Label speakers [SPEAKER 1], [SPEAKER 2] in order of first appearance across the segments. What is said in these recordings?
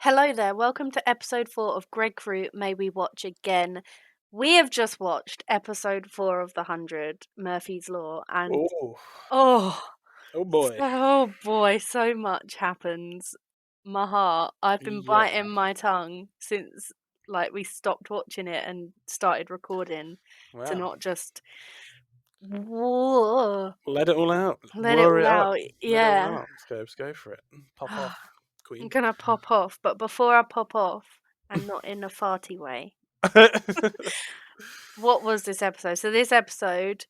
[SPEAKER 1] Hello there, welcome to episode 4 of Gregkru May We Watch Again. We have just watched episode 4 of The 100, Murphy's Law, and
[SPEAKER 2] Oh,
[SPEAKER 1] oh,
[SPEAKER 2] oh boy.
[SPEAKER 1] oh boy, so much happens. My heart, I've been
[SPEAKER 2] Yeah.
[SPEAKER 1] biting my tongue since we stopped watching it and started recording to
[SPEAKER 2] Wow.
[SPEAKER 1] not just whoa,
[SPEAKER 2] Let it all out.
[SPEAKER 1] let it
[SPEAKER 2] Roar
[SPEAKER 1] all
[SPEAKER 2] it up.
[SPEAKER 1] out.
[SPEAKER 2] Let it all
[SPEAKER 1] Yeah.
[SPEAKER 2] out. Scobes, go for it. Pop off,
[SPEAKER 1] I'm
[SPEAKER 2] queen.
[SPEAKER 1] gonna pop off, but before I pop off, and not in a farty way. What was this episode? So this episode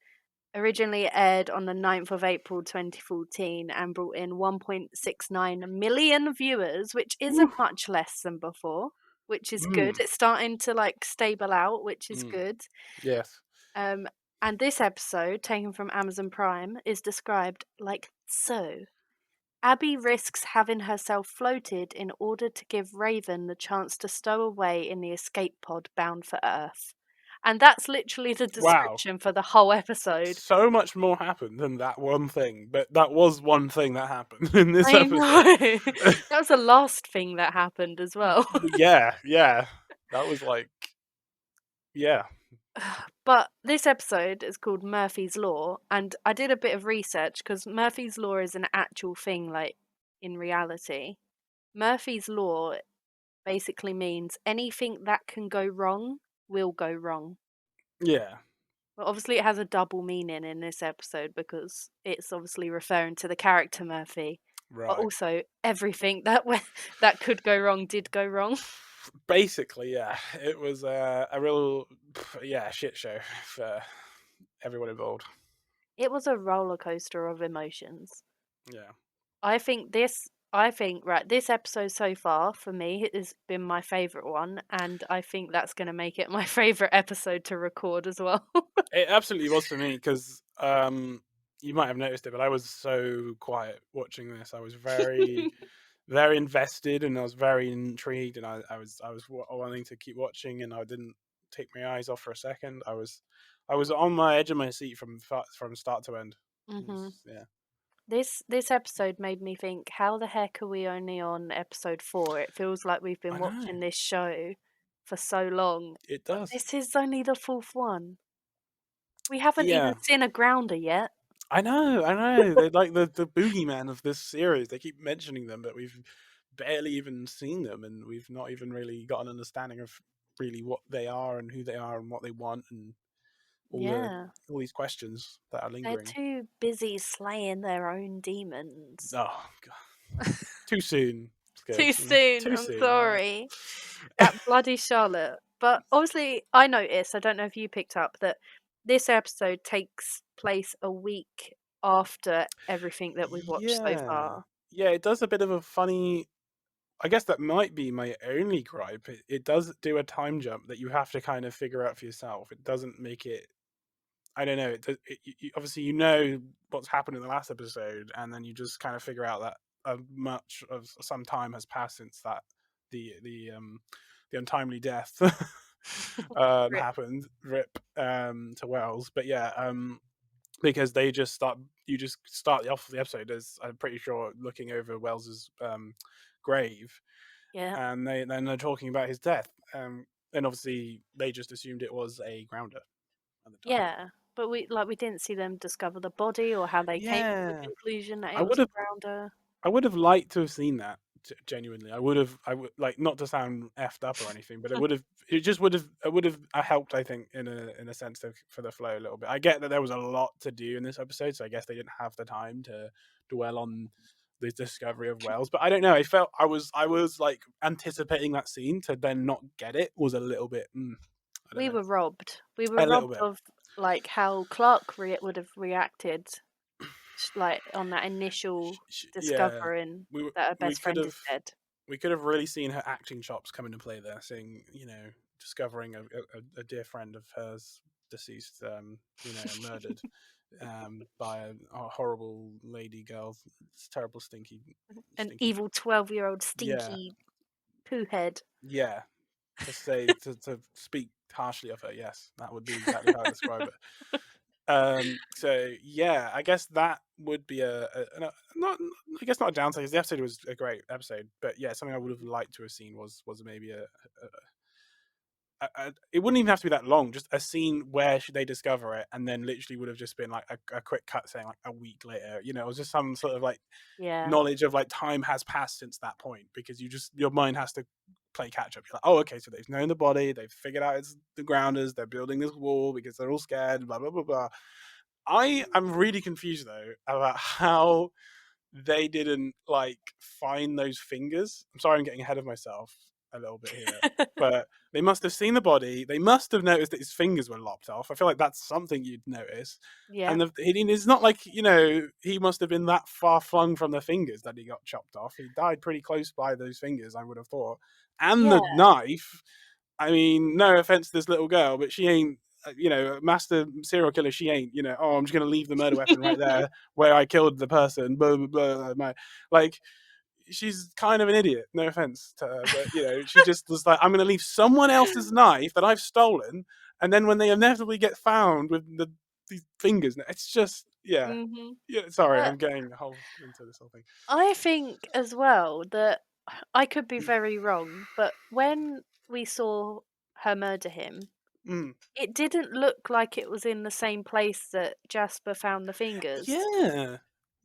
[SPEAKER 1] originally aired on the 9th of April 2014 and brought in 1.69 million viewers, which
[SPEAKER 2] Woo.
[SPEAKER 1] isn't much less than before, which is good.
[SPEAKER 2] Mm,
[SPEAKER 1] It's starting to stable out, which is
[SPEAKER 2] mm.
[SPEAKER 1] good.
[SPEAKER 2] Yes.
[SPEAKER 1] Um and this episode, taken from Amazon Prime, is described like so. Abby risks having herself floated in order to give Raven the chance to stow away in the escape pod bound for Earth. And that's literally the
[SPEAKER 2] Wow.
[SPEAKER 1] description for the whole episode.
[SPEAKER 2] So much more happened than that one thing, but that was one thing that happened in this
[SPEAKER 1] I
[SPEAKER 2] episode.
[SPEAKER 1] know. That was the last thing that happened as well.
[SPEAKER 2] Yeah, yeah. That was yeah.
[SPEAKER 1] But this episode is called Murphy's Law, and I did a bit of research because Murphy's Law is an actual thing, in reality. Murphy's Law basically means anything that can go wrong will go wrong.
[SPEAKER 2] Yeah.
[SPEAKER 1] Well, obviously, it has a double meaning in this episode because it's obviously referring to the character Murphy, but
[SPEAKER 2] Right.
[SPEAKER 1] also everything that could go wrong did go wrong.
[SPEAKER 2] Basically, yeah. It was a real, shit show for everyone involved.
[SPEAKER 1] It was a roller coaster of emotions.
[SPEAKER 2] Yeah.
[SPEAKER 1] This episode so far for me has been my favorite one, and I think that's going to make it my favorite episode to record as well.
[SPEAKER 2] It absolutely was for me because you might have noticed it, but I was so quiet watching this. I was very, very invested, and I was very intrigued, and I was wanting to keep watching, and I didn't take my eyes off for a second. I was on my edge of my seat from start to end.
[SPEAKER 1] hmm
[SPEAKER 2] Yeah,
[SPEAKER 1] This episode made me think, how the heck are we only on episode 4? It feels like we've been
[SPEAKER 2] I know
[SPEAKER 1] watching this show for so long,
[SPEAKER 2] it
[SPEAKER 1] but
[SPEAKER 2] does.
[SPEAKER 1] this is only the 4th one. We haven't even
[SPEAKER 2] Yeah,
[SPEAKER 1] seen a grounder yet.
[SPEAKER 2] I know, I know. They're like the boogeyman of this series. They keep mentioning them, but we've barely even seen them, and we've not even really got an understanding of really what they are and who they are and what they want and
[SPEAKER 1] Yeah,
[SPEAKER 2] all these questions that are
[SPEAKER 1] they're
[SPEAKER 2] lingering.
[SPEAKER 1] too busy slaying their own demons.
[SPEAKER 2] Oh god, too soon.
[SPEAKER 1] Too
[SPEAKER 2] Scopes.
[SPEAKER 1] soon,
[SPEAKER 2] Too
[SPEAKER 1] I'm
[SPEAKER 2] soon.
[SPEAKER 1] sorry. That bloody Charlotte. But obviously, I noticed, I don't know if you picked up, that this episode takes place a week after everything that we've watched so
[SPEAKER 2] Yeah,
[SPEAKER 1] far.
[SPEAKER 2] yeah. It does a bit of a funny. I guess that might be my only gripe. It does do a time jump that you have to kind of figure out for yourself. It doesn't make it. I don't know. Obviously, you know what's happened in the last episode, and then you just kind of figure out that much of some time has passed since that the untimely death
[SPEAKER 1] Rip.
[SPEAKER 2] happened. Rip to Wells, but yeah, because they just start. You just start off the episode as I'm pretty sure looking over Wells's grave,
[SPEAKER 1] Yeah.
[SPEAKER 2] and they're talking about his death. And obviously they just assumed it was a grounder at the time.
[SPEAKER 1] Yeah. But we didn't see them discover the body or how they came to the
[SPEAKER 2] Yeah,
[SPEAKER 1] conclusion that
[SPEAKER 2] I
[SPEAKER 1] it was
[SPEAKER 2] would
[SPEAKER 1] a
[SPEAKER 2] have.
[SPEAKER 1] grounder.
[SPEAKER 2] I would have liked to have seen that. Genuinely, I would have. I would like not to sound effed up or anything, but it would have. It just would have. It would have helped. I think in a sense for the flow a little bit. I get that there was a lot to do in this episode, so I guess they didn't have the time to dwell on the discovery of Wells. But I don't know. I was like anticipating that scene to then not get it was a little bit. I don't
[SPEAKER 1] We
[SPEAKER 2] know.
[SPEAKER 1] were robbed. We were
[SPEAKER 2] A little
[SPEAKER 1] robbed
[SPEAKER 2] bit.
[SPEAKER 1] of how Clark would have reacted on that initial
[SPEAKER 2] Yeah,
[SPEAKER 1] discovering
[SPEAKER 2] we
[SPEAKER 1] that her
[SPEAKER 2] we
[SPEAKER 1] best
[SPEAKER 2] could
[SPEAKER 1] friend
[SPEAKER 2] have
[SPEAKER 1] is dead.
[SPEAKER 2] we could have really seen her acting chops come into play there, seeing discovering a dear friend of hers deceased, murdered by a horrible lady girl, it's terrible,
[SPEAKER 1] An
[SPEAKER 2] stinky.
[SPEAKER 1] evil 12-year-old
[SPEAKER 2] Yeah,
[SPEAKER 1] stinky poo head.
[SPEAKER 2] yeah. To say to speak harshly of her, yes, that would be exactly how I describe it. So yeah, I guess that would be not, I guess not a downside, because the episode was a great episode, but yeah, something I would have liked to have seen was maybe it wouldn't even have to be that long, just a scene where should they discover it, and then literally would have just been like a quick cut saying like a week later, you know, it was just some sort of like
[SPEAKER 1] Yeah.
[SPEAKER 2] knowledge of like time has passed since that point, because your mind has to play catch up. You're like, oh, okay, so they've known the body, they've figured out it's the grounders, they're building this wall because they're all scared, blah blah blah blah. I am really confused though about how they didn't like find those fingers. I'm sorry, I'm getting ahead of myself a little bit here, but they must have seen the body. They must have noticed that his fingers were lopped off. I feel like that's something you'd notice.
[SPEAKER 1] Yeah.
[SPEAKER 2] And it's not like, you know, he must have been that far flung from the fingers that he got chopped off. He died pretty close by those fingers, I would have thought. And
[SPEAKER 1] Yeah.
[SPEAKER 2] the knife. I mean, no offense to this little girl, but she ain't, you know, master serial killer. She ain't, you know, oh, I'm just going to leave the murder weapon right there where I killed the person. Blah, blah, blah. Like, she's kind of an idiot. No offense to her, but, you know, she just was like, I'm going to leave someone else's knife that I've stolen. And then when they inevitably get found with these fingers, it's just, yeah.
[SPEAKER 1] hmm
[SPEAKER 2] Yeah, sorry,
[SPEAKER 1] Uh,
[SPEAKER 2] I'm getting into this whole thing.
[SPEAKER 1] I think as well that I could be very wrong, but when we saw her murder him,
[SPEAKER 2] Mm.
[SPEAKER 1] it didn't look like it was in the same place that Jasper found the fingers.
[SPEAKER 2] Yeah.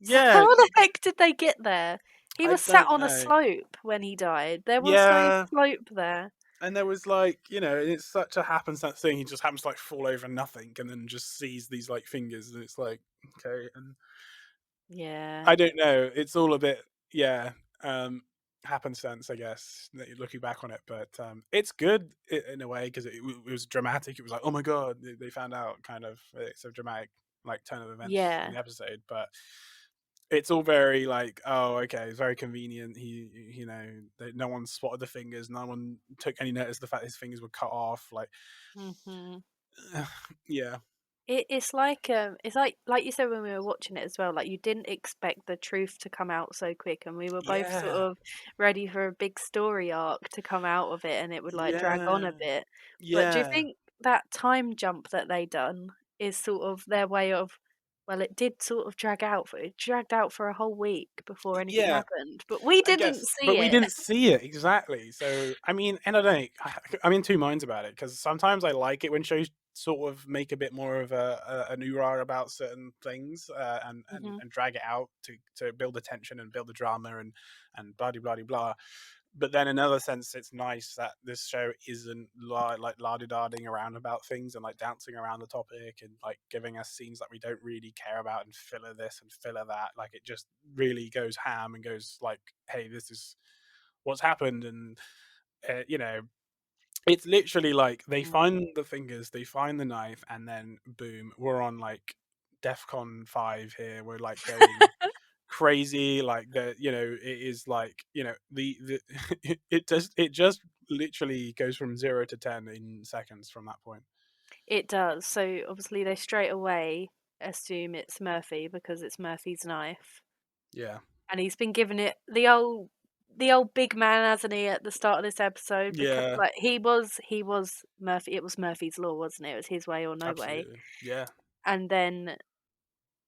[SPEAKER 1] So
[SPEAKER 2] Yeah,
[SPEAKER 1] how the heck did they get there? He
[SPEAKER 2] I
[SPEAKER 1] was sat
[SPEAKER 2] don't
[SPEAKER 1] on a
[SPEAKER 2] know.
[SPEAKER 1] slope when he died. There was no
[SPEAKER 2] Yeah.
[SPEAKER 1] slope there.
[SPEAKER 2] And there was like, you know, it's such a happenstance thing. He just happens to like fall over nothing and then just sees these like fingers, and it's like, okay. And
[SPEAKER 1] Yeah.
[SPEAKER 2] I don't know. It's all a bit, yeah, um, happenstance, I guess, looking back on it. But it's good in a way, because it was dramatic. It was like, oh my god, they found out, kind of. It's a dramatic like turn of events in
[SPEAKER 1] Yeah.
[SPEAKER 2] the episode, but it's all very like, oh, okay, it's very convenient. You know, no one spotted the fingers. No one took any notice of the fact his fingers were cut off. Like,
[SPEAKER 1] Mhm.
[SPEAKER 2] yeah,
[SPEAKER 1] It's like you said when we were watching it as well, like, you didn't expect the truth to come out so quick, and we were both sort
[SPEAKER 2] yeah,
[SPEAKER 1] of ready for a big story arc to come out of it, and it would, like, drag on a
[SPEAKER 2] yeah,
[SPEAKER 1] bit. But do you
[SPEAKER 2] yeah,
[SPEAKER 1] think that time jump that they done is sort of their way of, well, it did sort of it dragged out for a whole week before anything
[SPEAKER 2] yeah.
[SPEAKER 1] happened, but we
[SPEAKER 2] I
[SPEAKER 1] didn't
[SPEAKER 2] guess, but
[SPEAKER 1] see
[SPEAKER 2] we
[SPEAKER 1] it.
[SPEAKER 2] didn't see it exactly. So I mean, and I don't know, I'm in two minds about it, because sometimes I like it when shows sort of make a bit more of a hoorah about certain things,
[SPEAKER 1] Mhm.
[SPEAKER 2] and drag it out to build the tension and build the drama and blah blah blah blah. But then in another sense, it's nice that this show isn't like lardy-darding around about things and like dancing around the topic and like giving us scenes that we don't really care about and filler this and filler that. Like, it just really goes ham and goes like, hey, this is what's happened. And you know, it's literally like they
[SPEAKER 1] Mm.
[SPEAKER 2] find the fingers, they find the knife, and then boom, we're on like DEFCON 5 here. We're like going crazy, like, the you know, it is like, you know, the it just literally goes from 0 to 10 in seconds from that point.
[SPEAKER 1] It does. So, obviously, they straight away assume it's Murphy because it's Murphy's knife.
[SPEAKER 2] Yeah,
[SPEAKER 1] And he's been given it the old big man, hasn't he, at the start of this episode? Because
[SPEAKER 2] yeah,
[SPEAKER 1] like he was Murphy. It was Murphy's law, wasn't it? It was his way or no way.
[SPEAKER 2] absolutely, yeah.
[SPEAKER 1] And then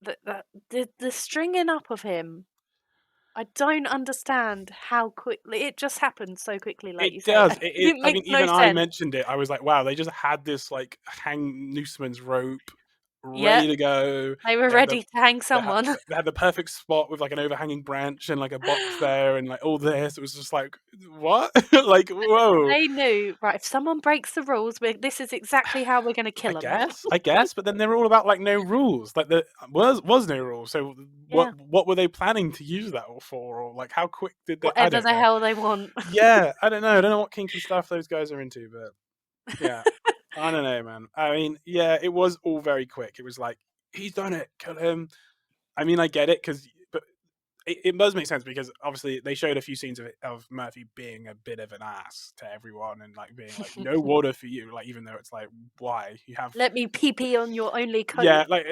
[SPEAKER 1] the stringing up of him, I don't understand how quickly it just happened so quickly, like you
[SPEAKER 2] It
[SPEAKER 1] say.
[SPEAKER 2] does.
[SPEAKER 1] It
[SPEAKER 2] I
[SPEAKER 1] makes
[SPEAKER 2] mean,
[SPEAKER 1] no
[SPEAKER 2] even I
[SPEAKER 1] sense.
[SPEAKER 2] mentioned it. I was like, wow, they just had this like hang nooseman's rope
[SPEAKER 1] Yeah,
[SPEAKER 2] ready to go.
[SPEAKER 1] they were
[SPEAKER 2] They had the
[SPEAKER 1] ready to hang
[SPEAKER 2] they had,
[SPEAKER 1] someone.
[SPEAKER 2] they had the perfect spot with like an overhanging branch and like a box there and like all this. It was just like, what? Like, whoa.
[SPEAKER 1] They knew, right? If someone breaks the rules, this is exactly how we're going to
[SPEAKER 2] I
[SPEAKER 1] kill them.
[SPEAKER 2] guess, I guess, but then they were all about like no rules. Like, there was no rules. So
[SPEAKER 1] Yeah,
[SPEAKER 2] what were they planning to use that all for, or like how quick did they? I
[SPEAKER 1] whatever
[SPEAKER 2] don't
[SPEAKER 1] the
[SPEAKER 2] know.
[SPEAKER 1] hell they want.
[SPEAKER 2] Yeah, I don't know. I don't know what kinky stuff those guys are into, but yeah, I don't know, man. I mean, yeah, it was all very quick. It was like, he's done it, kill him. I mean, I get it, but it does make sense, because obviously they showed a few scenes of Murphy being a bit of an ass to everyone and like being like, no water for you, like, even though it's like, why you have,
[SPEAKER 1] Let me pee pee on your only coat.
[SPEAKER 2] yeah, like,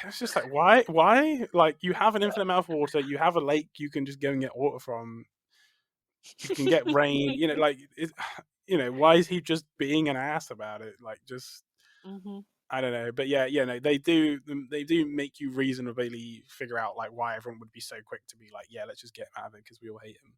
[SPEAKER 2] it's just like, why, like, you have an infinite amount of water, you have a lake you can just go and get water from, you can get rain, you know, like, you know, why is he just being an ass about it? Like, just
[SPEAKER 1] Mhm.
[SPEAKER 2] I don't know, but yeah, no, they do make you reasonably figure out like why everyone would be so quick to be like, yeah, let's just get him out of it because we all hate him.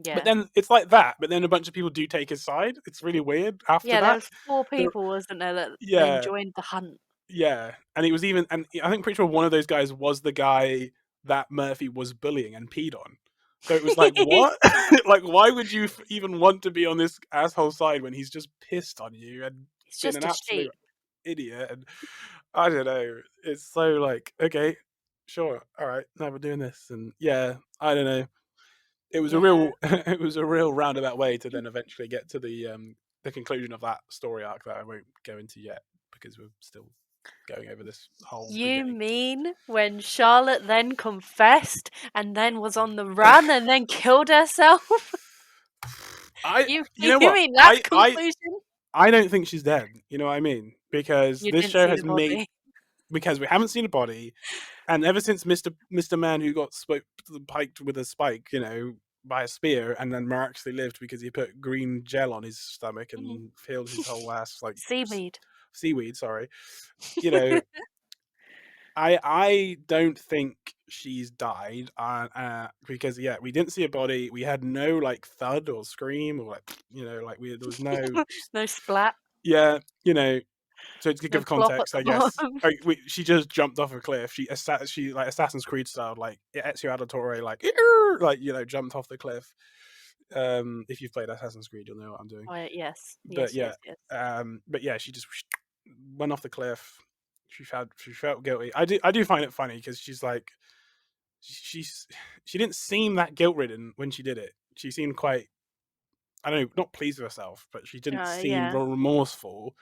[SPEAKER 2] But
[SPEAKER 1] Yeah.
[SPEAKER 2] then it's like that. But then a bunch of people do take his side. It's really weird. After
[SPEAKER 1] Yeah, there
[SPEAKER 2] that,
[SPEAKER 1] was 4
[SPEAKER 2] there,
[SPEAKER 1] people, wasn't there, that then
[SPEAKER 2] yeah,
[SPEAKER 1] joined the hunt.
[SPEAKER 2] yeah, and it was even, and I think pretty sure one of those guys was the guy that Murphy was bullying and peed on. So it was like, what? Like, why would you even want to be on this asshole side when he's just pissed on you and
[SPEAKER 1] He's
[SPEAKER 2] been
[SPEAKER 1] just
[SPEAKER 2] an
[SPEAKER 1] a
[SPEAKER 2] absolute
[SPEAKER 1] sheep.
[SPEAKER 2] idiot? And I don't know. It's so like, okay, sure, all right, now we're doing this, and yeah, I don't know. It was a
[SPEAKER 1] Yeah.
[SPEAKER 2] real, it was a real roundabout way to then eventually get to the conclusion of that story arc that I won't go into yet because we're still going over this whole
[SPEAKER 1] You
[SPEAKER 2] beginning.
[SPEAKER 1] mean when Charlotte then confessed and then was on the run and then killed herself?
[SPEAKER 2] I,
[SPEAKER 1] You
[SPEAKER 2] you know
[SPEAKER 1] you
[SPEAKER 2] what?
[SPEAKER 1] mean that conclusion?
[SPEAKER 2] I don't think she's dead. You know what I mean? Because
[SPEAKER 1] You
[SPEAKER 2] this
[SPEAKER 1] didn't
[SPEAKER 2] show
[SPEAKER 1] see the
[SPEAKER 2] has made,
[SPEAKER 1] body.
[SPEAKER 2] because we haven't seen a body, and ever since Mister Man who got piked with a spike, by a spear, and then miraculously lived because he put green gel on his stomach
[SPEAKER 1] Mhm.
[SPEAKER 2] and filled his whole ass like
[SPEAKER 1] Seaweed.
[SPEAKER 2] seaweed. Sorry, you know. I don't think she's died, because yeah, we didn't see a body. We had no like thud or scream or like like there was no
[SPEAKER 1] No splat,
[SPEAKER 2] yeah, So to
[SPEAKER 1] no
[SPEAKER 2] give
[SPEAKER 1] plop at
[SPEAKER 2] context,
[SPEAKER 1] the
[SPEAKER 2] I guess
[SPEAKER 1] bottom.
[SPEAKER 2] she just jumped off a cliff. She like Assassin's Creed style, like Ezio Auditore, like like jumped off the cliff. If you've played Assassin's Creed, you'll know what I'm doing.
[SPEAKER 1] Oh, yes.
[SPEAKER 2] But
[SPEAKER 1] Yes,
[SPEAKER 2] yeah,
[SPEAKER 1] yes, yes.
[SPEAKER 2] she just went off the cliff. She felt guilty. I do find it funny because she's like she's she didn't seem that guilt ridden when she did it. She seemed quite, I don't know, not pleased with herself, but she didn't seem
[SPEAKER 1] Yeah.
[SPEAKER 2] remorseful.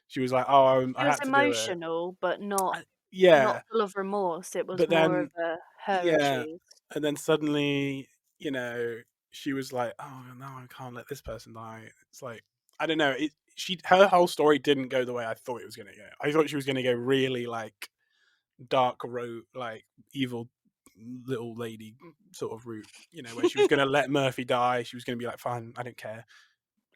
[SPEAKER 2] She was like, "Oh, I
[SPEAKER 1] She was
[SPEAKER 2] had to do it."
[SPEAKER 1] emotional, but not
[SPEAKER 2] Yeah,
[SPEAKER 1] full of remorse. It was
[SPEAKER 2] but
[SPEAKER 1] more of
[SPEAKER 2] then
[SPEAKER 1] a her
[SPEAKER 2] yeah,
[SPEAKER 1] issues.
[SPEAKER 2] and then suddenly, she was like, "Oh no, I can't let this person die." It's like, I don't know. Her whole story didn't go the way I thought it was gonna go. I thought she was gonna go really like dark road, like evil little lady sort of route. Where she was gonna let Murphy die. She was gonna be like, "Fine, I don't care."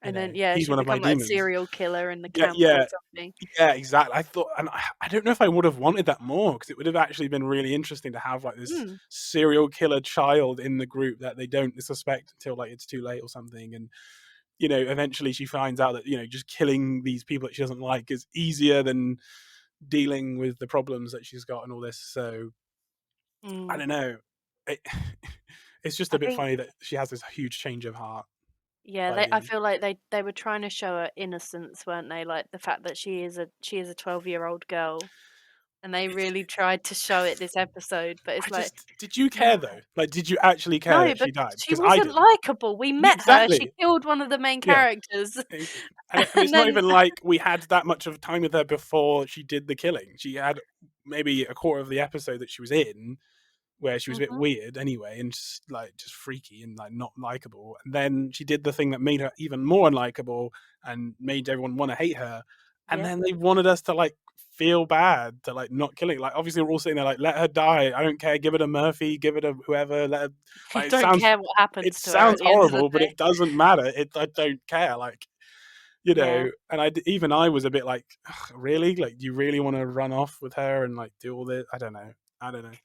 [SPEAKER 1] And then, yeah,
[SPEAKER 2] He's
[SPEAKER 1] she'd
[SPEAKER 2] one of my
[SPEAKER 1] become like a
[SPEAKER 2] demons.
[SPEAKER 1] serial killer in the
[SPEAKER 2] Yeah,
[SPEAKER 1] camp or
[SPEAKER 2] yeah,
[SPEAKER 1] something.
[SPEAKER 2] yeah, exactly. I thought, and I don't know if I would have wanted that more because it would have actually been really interesting to have like this
[SPEAKER 1] Mm.
[SPEAKER 2] serial killer child in the group that they don't suspect until like it's too late or something. And eventually she finds out that just killing these people that she doesn't like is easier than dealing with the problems that she's got and all this. So I
[SPEAKER 1] Mm.
[SPEAKER 2] don't know. It, it's just
[SPEAKER 1] I
[SPEAKER 2] a bit
[SPEAKER 1] think,
[SPEAKER 2] funny that she has this huge change of heart
[SPEAKER 1] yeah,
[SPEAKER 2] by the
[SPEAKER 1] I
[SPEAKER 2] end.
[SPEAKER 1] feel like they were trying to show her innocence, weren't they? Like the fact that she is a 12-year-old girl, and they really tried to show it this episode. But it's like,
[SPEAKER 2] Did you care
[SPEAKER 1] no,
[SPEAKER 2] though? Like, did you actually care
[SPEAKER 1] no,
[SPEAKER 2] that
[SPEAKER 1] but
[SPEAKER 2] she died?
[SPEAKER 1] she
[SPEAKER 2] Because I
[SPEAKER 1] wasn't
[SPEAKER 2] didn't.
[SPEAKER 1] likable. We
[SPEAKER 2] Yeah,
[SPEAKER 1] met her. She
[SPEAKER 2] exactly.
[SPEAKER 1] killed one of the main
[SPEAKER 2] Yeah.
[SPEAKER 1] characters,
[SPEAKER 2] And it's
[SPEAKER 1] and
[SPEAKER 2] not
[SPEAKER 1] then
[SPEAKER 2] even like we had that much of time with her before she did the killing. She had maybe a quarter of the episode that she was in where she was a bit
[SPEAKER 1] Mhm.
[SPEAKER 2] weird anyway and just freaky and like not likable. And then she did the thing that made her even more unlikable and made everyone want to hate her. And
[SPEAKER 1] Yeah,
[SPEAKER 2] then they wanted us to like feel bad to like not killing. Like obviously we're all sitting there like, let her die. I don't care. Give it a Murphy. Give it a whoever. Let her.
[SPEAKER 1] you
[SPEAKER 2] Like
[SPEAKER 1] don't care what
[SPEAKER 2] it
[SPEAKER 1] happens to her at
[SPEAKER 2] sounds
[SPEAKER 1] the end of the
[SPEAKER 2] horrible, but
[SPEAKER 1] day.
[SPEAKER 2] it doesn't matter. I don't care. Like
[SPEAKER 1] Yeah.
[SPEAKER 2] and even I was a bit like, really? Like, do you really want to run off with her and like do all this? I don't know. I don't know.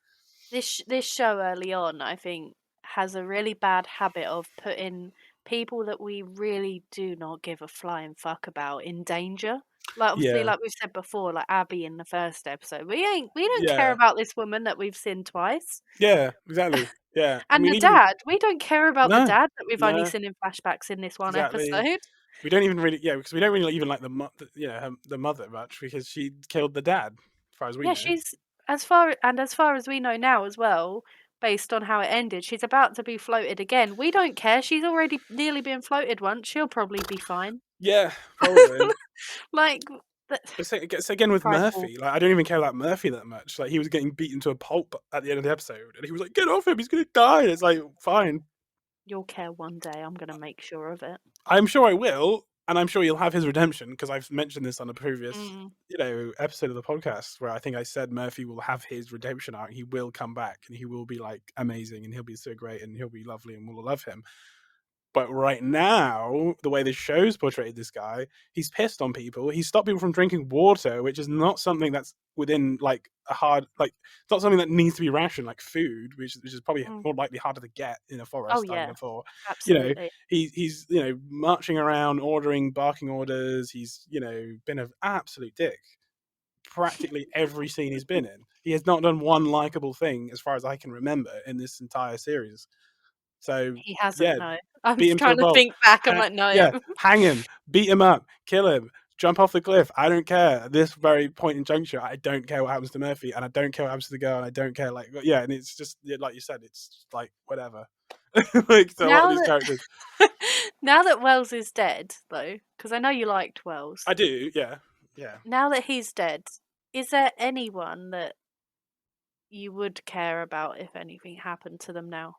[SPEAKER 1] This show early on, I think, has a really bad habit of putting people that we really do not give a flying fuck about in danger. Like obviously,
[SPEAKER 2] Yeah.
[SPEAKER 1] like we've said before, like Abby in the first episode, we don't care
[SPEAKER 2] Yeah.
[SPEAKER 1] about this woman that we've seen twice.
[SPEAKER 2] Yeah, exactly. Yeah. I
[SPEAKER 1] And
[SPEAKER 2] mean,
[SPEAKER 1] the
[SPEAKER 2] even
[SPEAKER 1] dad, we don't care about the
[SPEAKER 2] no,
[SPEAKER 1] dad that we've only
[SPEAKER 2] no,
[SPEAKER 1] seen in flashbacks in this one
[SPEAKER 2] exactly.
[SPEAKER 1] episode.
[SPEAKER 2] We don't even really, yeah, because we don't really even like the mother much because she killed the dad, as far as we
[SPEAKER 1] Yeah,
[SPEAKER 2] know.
[SPEAKER 1] she's as far as we know now as well, based on how it ended, she's about to be floated again. We don't care. She's already nearly been floated once. She'll probably be fine.
[SPEAKER 2] Yeah, probably.
[SPEAKER 1] Like, that
[SPEAKER 2] It's again with
[SPEAKER 1] prideful.
[SPEAKER 2] Murphy. Like, I don't even care about Murphy that much. Like, he was getting beaten to a pulp at the end of the episode, and he was like, "Get off him! He's gonna die." And it's like, fine.
[SPEAKER 1] You'll care one day. I'm gonna make sure of it.
[SPEAKER 2] I'm sure I will, and I'm sure you'll have his redemption because I've mentioned this on a previous,
[SPEAKER 1] Mm.
[SPEAKER 2] episode of the podcast where I think I said Murphy will have his redemption arc. He will come back, and he will be like amazing, and he'll be so great, and he'll be lovely, and we'll love him. But right now, the way the show's portrayed this guy, he's pissed on people. He's stopped people from drinking water, which is not something that's within like a hard like it's not something that needs to be rationed like food, which is probably
[SPEAKER 1] Mm.
[SPEAKER 2] more likely harder to get in a
[SPEAKER 1] Oh
[SPEAKER 2] forest. I would
[SPEAKER 1] yeah,
[SPEAKER 2] have thought. You know,
[SPEAKER 1] absolutely.
[SPEAKER 2] he's marching around, ordering, barking orders. He's been an absolute dick practically every scene he's been in. He has not done one likable thing, as far as I can remember, in this entire series. So
[SPEAKER 1] He hasn't,
[SPEAKER 2] yeah,
[SPEAKER 1] no. I'm
[SPEAKER 2] beat him to the
[SPEAKER 1] trying to
[SPEAKER 2] balls.
[SPEAKER 1] think back. I'm like, no.
[SPEAKER 2] Yeah, hang him, beat him up, kill him, jump off the cliff. I don't care. At this very point in juncture, I don't care what happens to Murphy, and I don't care what happens to the girl, and I don't care. Like, yeah, and it's just like you said, it's just like whatever. Like, so a lot of
[SPEAKER 1] Now
[SPEAKER 2] these characters,
[SPEAKER 1] that now that Wells is dead, though, because I know you liked Wells.
[SPEAKER 2] I do. Yeah, yeah.
[SPEAKER 1] Now that he's dead, is there anyone that you would care about if anything happened to them now?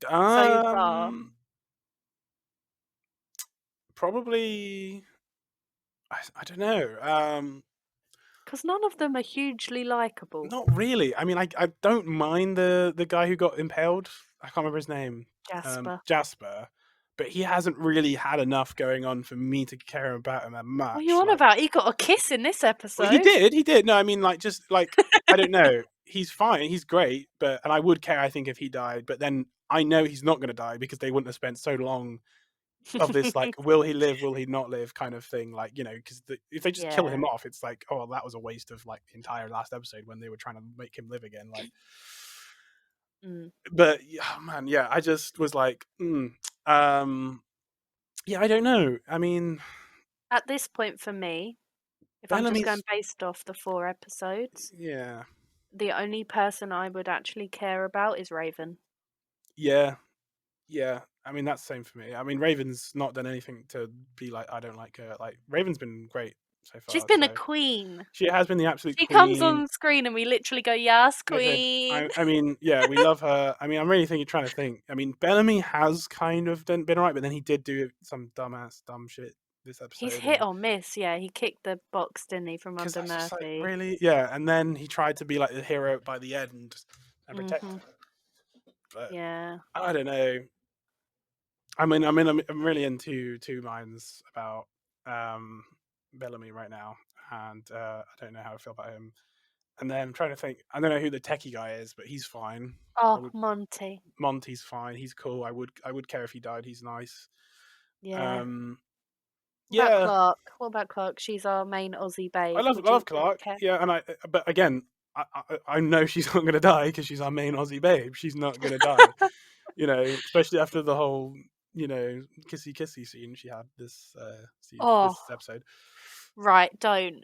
[SPEAKER 1] So far,
[SPEAKER 2] Um, probably. I don't know.
[SPEAKER 1] because none of them are hugely likable.
[SPEAKER 2] Not really. I mean, I don't mind the guy who got impaled. I can't remember his name.
[SPEAKER 1] Jasper.
[SPEAKER 2] Jasper, but he hasn't really had enough going on for me to care about him that
[SPEAKER 1] What are you
[SPEAKER 2] much.
[SPEAKER 1] on
[SPEAKER 2] Like,
[SPEAKER 1] about? He got a kiss in this
[SPEAKER 2] well, he
[SPEAKER 1] episode.
[SPEAKER 2] did, he did. No, I mean, like, just like I don't know. He's fine. He's great, and I would care, I think, if he died. But then I know he's not going to die because they wouldn't have spent so long of this like will he live, will he not live kind of thing, like because if they just kill
[SPEAKER 1] Yeah.
[SPEAKER 2] him off, it's like, oh well, that was a waste of like the entire last episode when they were trying to make him live again, like.
[SPEAKER 1] Mm.
[SPEAKER 2] But oh, man, yeah, I just was like yeah, I don't know. I mean,
[SPEAKER 1] At this point for me, if I'm just
[SPEAKER 2] Bellamy's,
[SPEAKER 1] going based off the 4 episodes,
[SPEAKER 2] yeah,
[SPEAKER 1] the only person I would actually care about is Raven.
[SPEAKER 2] yeah, yeah, I mean, that's the same for me. I mean, Raven's not done anything to be like, I don't like her. Like, Raven's been great so
[SPEAKER 1] She's
[SPEAKER 2] far,
[SPEAKER 1] been a
[SPEAKER 2] so
[SPEAKER 1] queen.
[SPEAKER 2] she has been the absolute
[SPEAKER 1] She comes
[SPEAKER 2] queen.
[SPEAKER 1] on screen and we literally go, "Yes,
[SPEAKER 2] Listen,
[SPEAKER 1] queen."
[SPEAKER 2] I mean, yeah, we love her. I mean, I'm really trying to think. I mean, Bellamy has kind of been alright, but then he did do some dumb shit this
[SPEAKER 1] He's
[SPEAKER 2] episode,
[SPEAKER 1] hit
[SPEAKER 2] and
[SPEAKER 1] or miss. Yeah, he kicked the box, didn't he, from
[SPEAKER 2] because
[SPEAKER 1] under
[SPEAKER 2] that's just like
[SPEAKER 1] Murphy?
[SPEAKER 2] really, yeah. And then he tried to be like the hero by the end and protect
[SPEAKER 1] Mhm.
[SPEAKER 2] her, but
[SPEAKER 1] Yeah.
[SPEAKER 2] I don't know. I mean, I'm really in two minds about Bellamy right now, and I don't know how I feel about him. And then I'm trying to think. I don't know who the techie guy is, but he's fine. I
[SPEAKER 1] Oh,
[SPEAKER 2] would
[SPEAKER 1] Monty.
[SPEAKER 2] Monty's fine. He's cool. I would care if he died. He's nice.
[SPEAKER 1] Yeah.
[SPEAKER 2] Um,
[SPEAKER 1] What about
[SPEAKER 2] yeah,
[SPEAKER 1] Clark? What about Clark? She's our main Aussie
[SPEAKER 2] I
[SPEAKER 1] babe.
[SPEAKER 2] love
[SPEAKER 1] Would you
[SPEAKER 2] Clark.
[SPEAKER 1] care?
[SPEAKER 2] Yeah, and but again, I know she's not gonna die because she's our main Aussie babe. She's not gonna die. Especially after the whole kissy scene she had
[SPEAKER 1] Oh,
[SPEAKER 2] this episode.
[SPEAKER 1] right. Don't.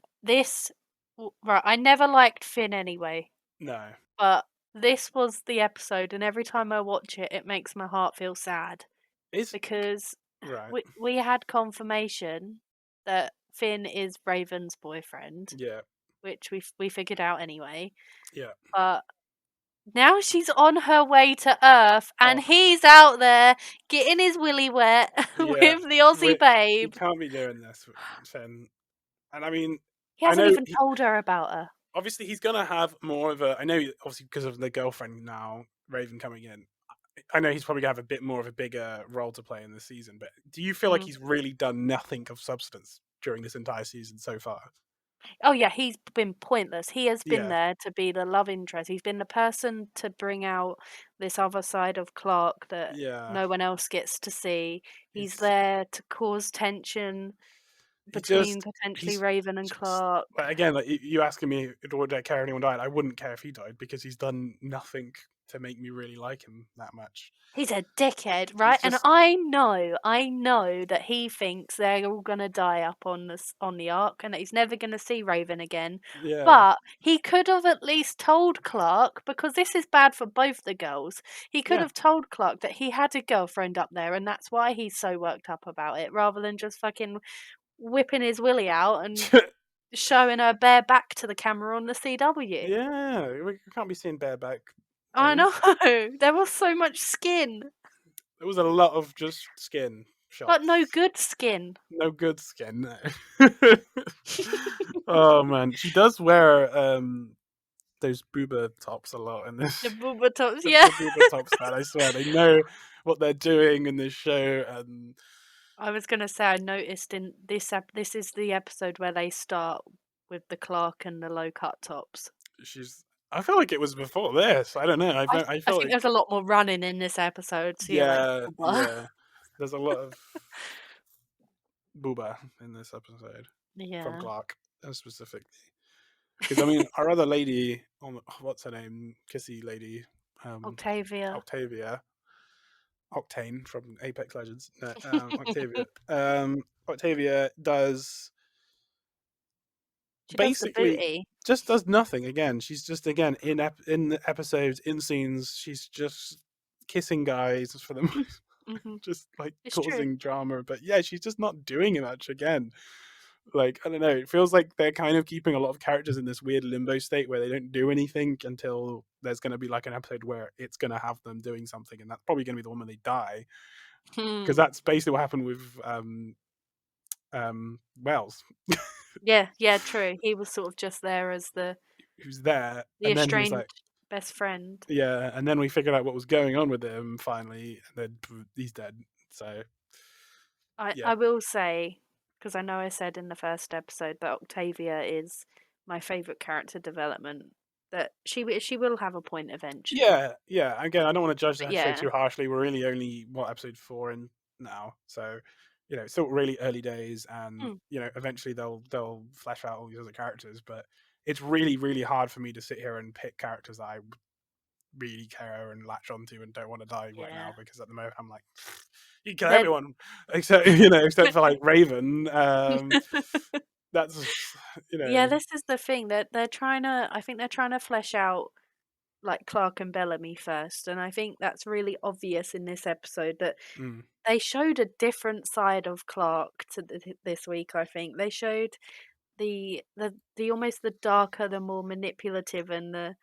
[SPEAKER 1] Right. I never liked Finn anyway,
[SPEAKER 2] No,
[SPEAKER 1] but this was the episode, and every time I watch it, it makes my heart feel sad
[SPEAKER 2] it's
[SPEAKER 1] because
[SPEAKER 2] right.
[SPEAKER 1] we had confirmation that Finn is Raven's boyfriend,
[SPEAKER 2] Yeah,
[SPEAKER 1] which we figured out anyway.
[SPEAKER 2] yeah.
[SPEAKER 1] But now she's on her way to Earth, and
[SPEAKER 2] Oh,
[SPEAKER 1] he's out there getting his willy wet
[SPEAKER 2] yeah.
[SPEAKER 1] with the Aussie
[SPEAKER 2] You
[SPEAKER 1] babe.
[SPEAKER 2] can't be doing this, Finn. And I mean,
[SPEAKER 1] He
[SPEAKER 2] I
[SPEAKER 1] hasn't
[SPEAKER 2] know
[SPEAKER 1] even told her about her.
[SPEAKER 2] obviously he's gonna have more of a. I know obviously because of the girlfriend now, Raven coming in. I know he's probably gonna have a bit more of a bigger role to play in this season. But do you feel like
[SPEAKER 1] Mm.
[SPEAKER 2] he's really done nothing of substance during this entire season so far?
[SPEAKER 1] Oh yeah, he's been pointless. He has been
[SPEAKER 2] Yeah,
[SPEAKER 1] there to be the love interest. He's been the person to bring out this other side of Clark that
[SPEAKER 2] yeah.
[SPEAKER 1] no one else gets to see. He's
[SPEAKER 2] He's
[SPEAKER 1] there to cause tension
[SPEAKER 2] he
[SPEAKER 1] between
[SPEAKER 2] just
[SPEAKER 1] potentially
[SPEAKER 2] he's
[SPEAKER 1] Raven and
[SPEAKER 2] just
[SPEAKER 1] Clark.
[SPEAKER 2] like, again, like you asking me, would I care if anyone died? I wouldn't care if he died because he's done nothing to make me really like him that much.
[SPEAKER 1] He's a dickhead, right?
[SPEAKER 2] He's
[SPEAKER 1] And
[SPEAKER 2] just
[SPEAKER 1] I know that he thinks they're all gonna die up on the Ark, and that he's never gonna see Raven again.
[SPEAKER 2] yeah,
[SPEAKER 1] But he could have at least told Clark, because this is bad for both the girls. He could
[SPEAKER 2] yeah.
[SPEAKER 1] have told Clark that he had a girlfriend up there, and that's why he's so worked up about it, rather than just fucking whipping his willy out and showing her bare back to the camera on the CW.
[SPEAKER 2] Yeah, we can't be seeing bareback
[SPEAKER 1] I know.
[SPEAKER 2] ponies.
[SPEAKER 1] There was so much skin,
[SPEAKER 2] There was a lot of just skin
[SPEAKER 1] but no
[SPEAKER 2] shots.
[SPEAKER 1] good skin.
[SPEAKER 2] No good skin. No. Oh man, she does wear those booba tops a lot in this.
[SPEAKER 1] The booba tops,
[SPEAKER 2] The
[SPEAKER 1] yeah.
[SPEAKER 2] booba tops, man. I swear they know what they're doing in this show, and
[SPEAKER 1] I was gonna say I noticed in this is the episode where they start with the Clark and the low cut tops.
[SPEAKER 2] she's. I feel like it was before this. I don't know. I
[SPEAKER 1] I
[SPEAKER 2] feel
[SPEAKER 1] think
[SPEAKER 2] like
[SPEAKER 1] there's a lot more running in this episode, so you're like,
[SPEAKER 2] yeah,
[SPEAKER 1] "Booba."
[SPEAKER 2] yeah. There's a lot of booba in this episode from
[SPEAKER 1] Yeah.
[SPEAKER 2] Clark specifically. Because I mean, our other lady on what's her name, kissy lady,
[SPEAKER 1] Octavia.
[SPEAKER 2] Octavia, Octane from Apex Legends. No, Octavia. Octavia does
[SPEAKER 1] She does the
[SPEAKER 2] basically
[SPEAKER 1] booty.
[SPEAKER 2] just does nothing. Again, she's just again in the episodes, in scenes, she's just kissing guys for the most,
[SPEAKER 1] Mhm.
[SPEAKER 2] just like
[SPEAKER 1] It's true.
[SPEAKER 2] causing drama. But yeah, she's just not doing much again. Like, I don't know, it feels like they're kind of keeping a lot of characters in this weird limbo state where they don't do anything until there's going to be like an episode where it's going to have them doing something, and that's probably going to be the one where they die, because
[SPEAKER 1] Hmm.
[SPEAKER 2] that's basically what happened with Wells,
[SPEAKER 1] Yeah, yeah, true. He was sort of just there as
[SPEAKER 2] who's there,
[SPEAKER 1] the
[SPEAKER 2] and then he was like,
[SPEAKER 1] estranged best friend.
[SPEAKER 2] yeah, and then we figured out what was going on with him finally, and then he's dead. So yeah,
[SPEAKER 1] I will say, because I know I said in the first episode that Octavia is my favourite character development, that she will have a point eventually.
[SPEAKER 2] yeah. Again, I don't want to judge
[SPEAKER 1] But
[SPEAKER 2] the show
[SPEAKER 1] yeah.
[SPEAKER 2] too harshly. We're really only episode 4 in now, so it's still really early days, and
[SPEAKER 1] Mm,
[SPEAKER 2] eventually they'll flesh out all these other characters. But it's really really hard for me to sit here and pick characters that I really care and latch onto and don't want to die right
[SPEAKER 1] yeah.
[SPEAKER 2] now, because at the moment I'm like, you kill
[SPEAKER 1] Then
[SPEAKER 2] everyone except except for like Raven. That's
[SPEAKER 1] yeah, this is the thing that they're trying to. I think they're trying to flesh out like Clark and Bellamy first, and I think that's really obvious in this episode that
[SPEAKER 2] mm,
[SPEAKER 1] they showed a different side of Clark to this week. I think they showed the almost the darker, the more manipulative, and the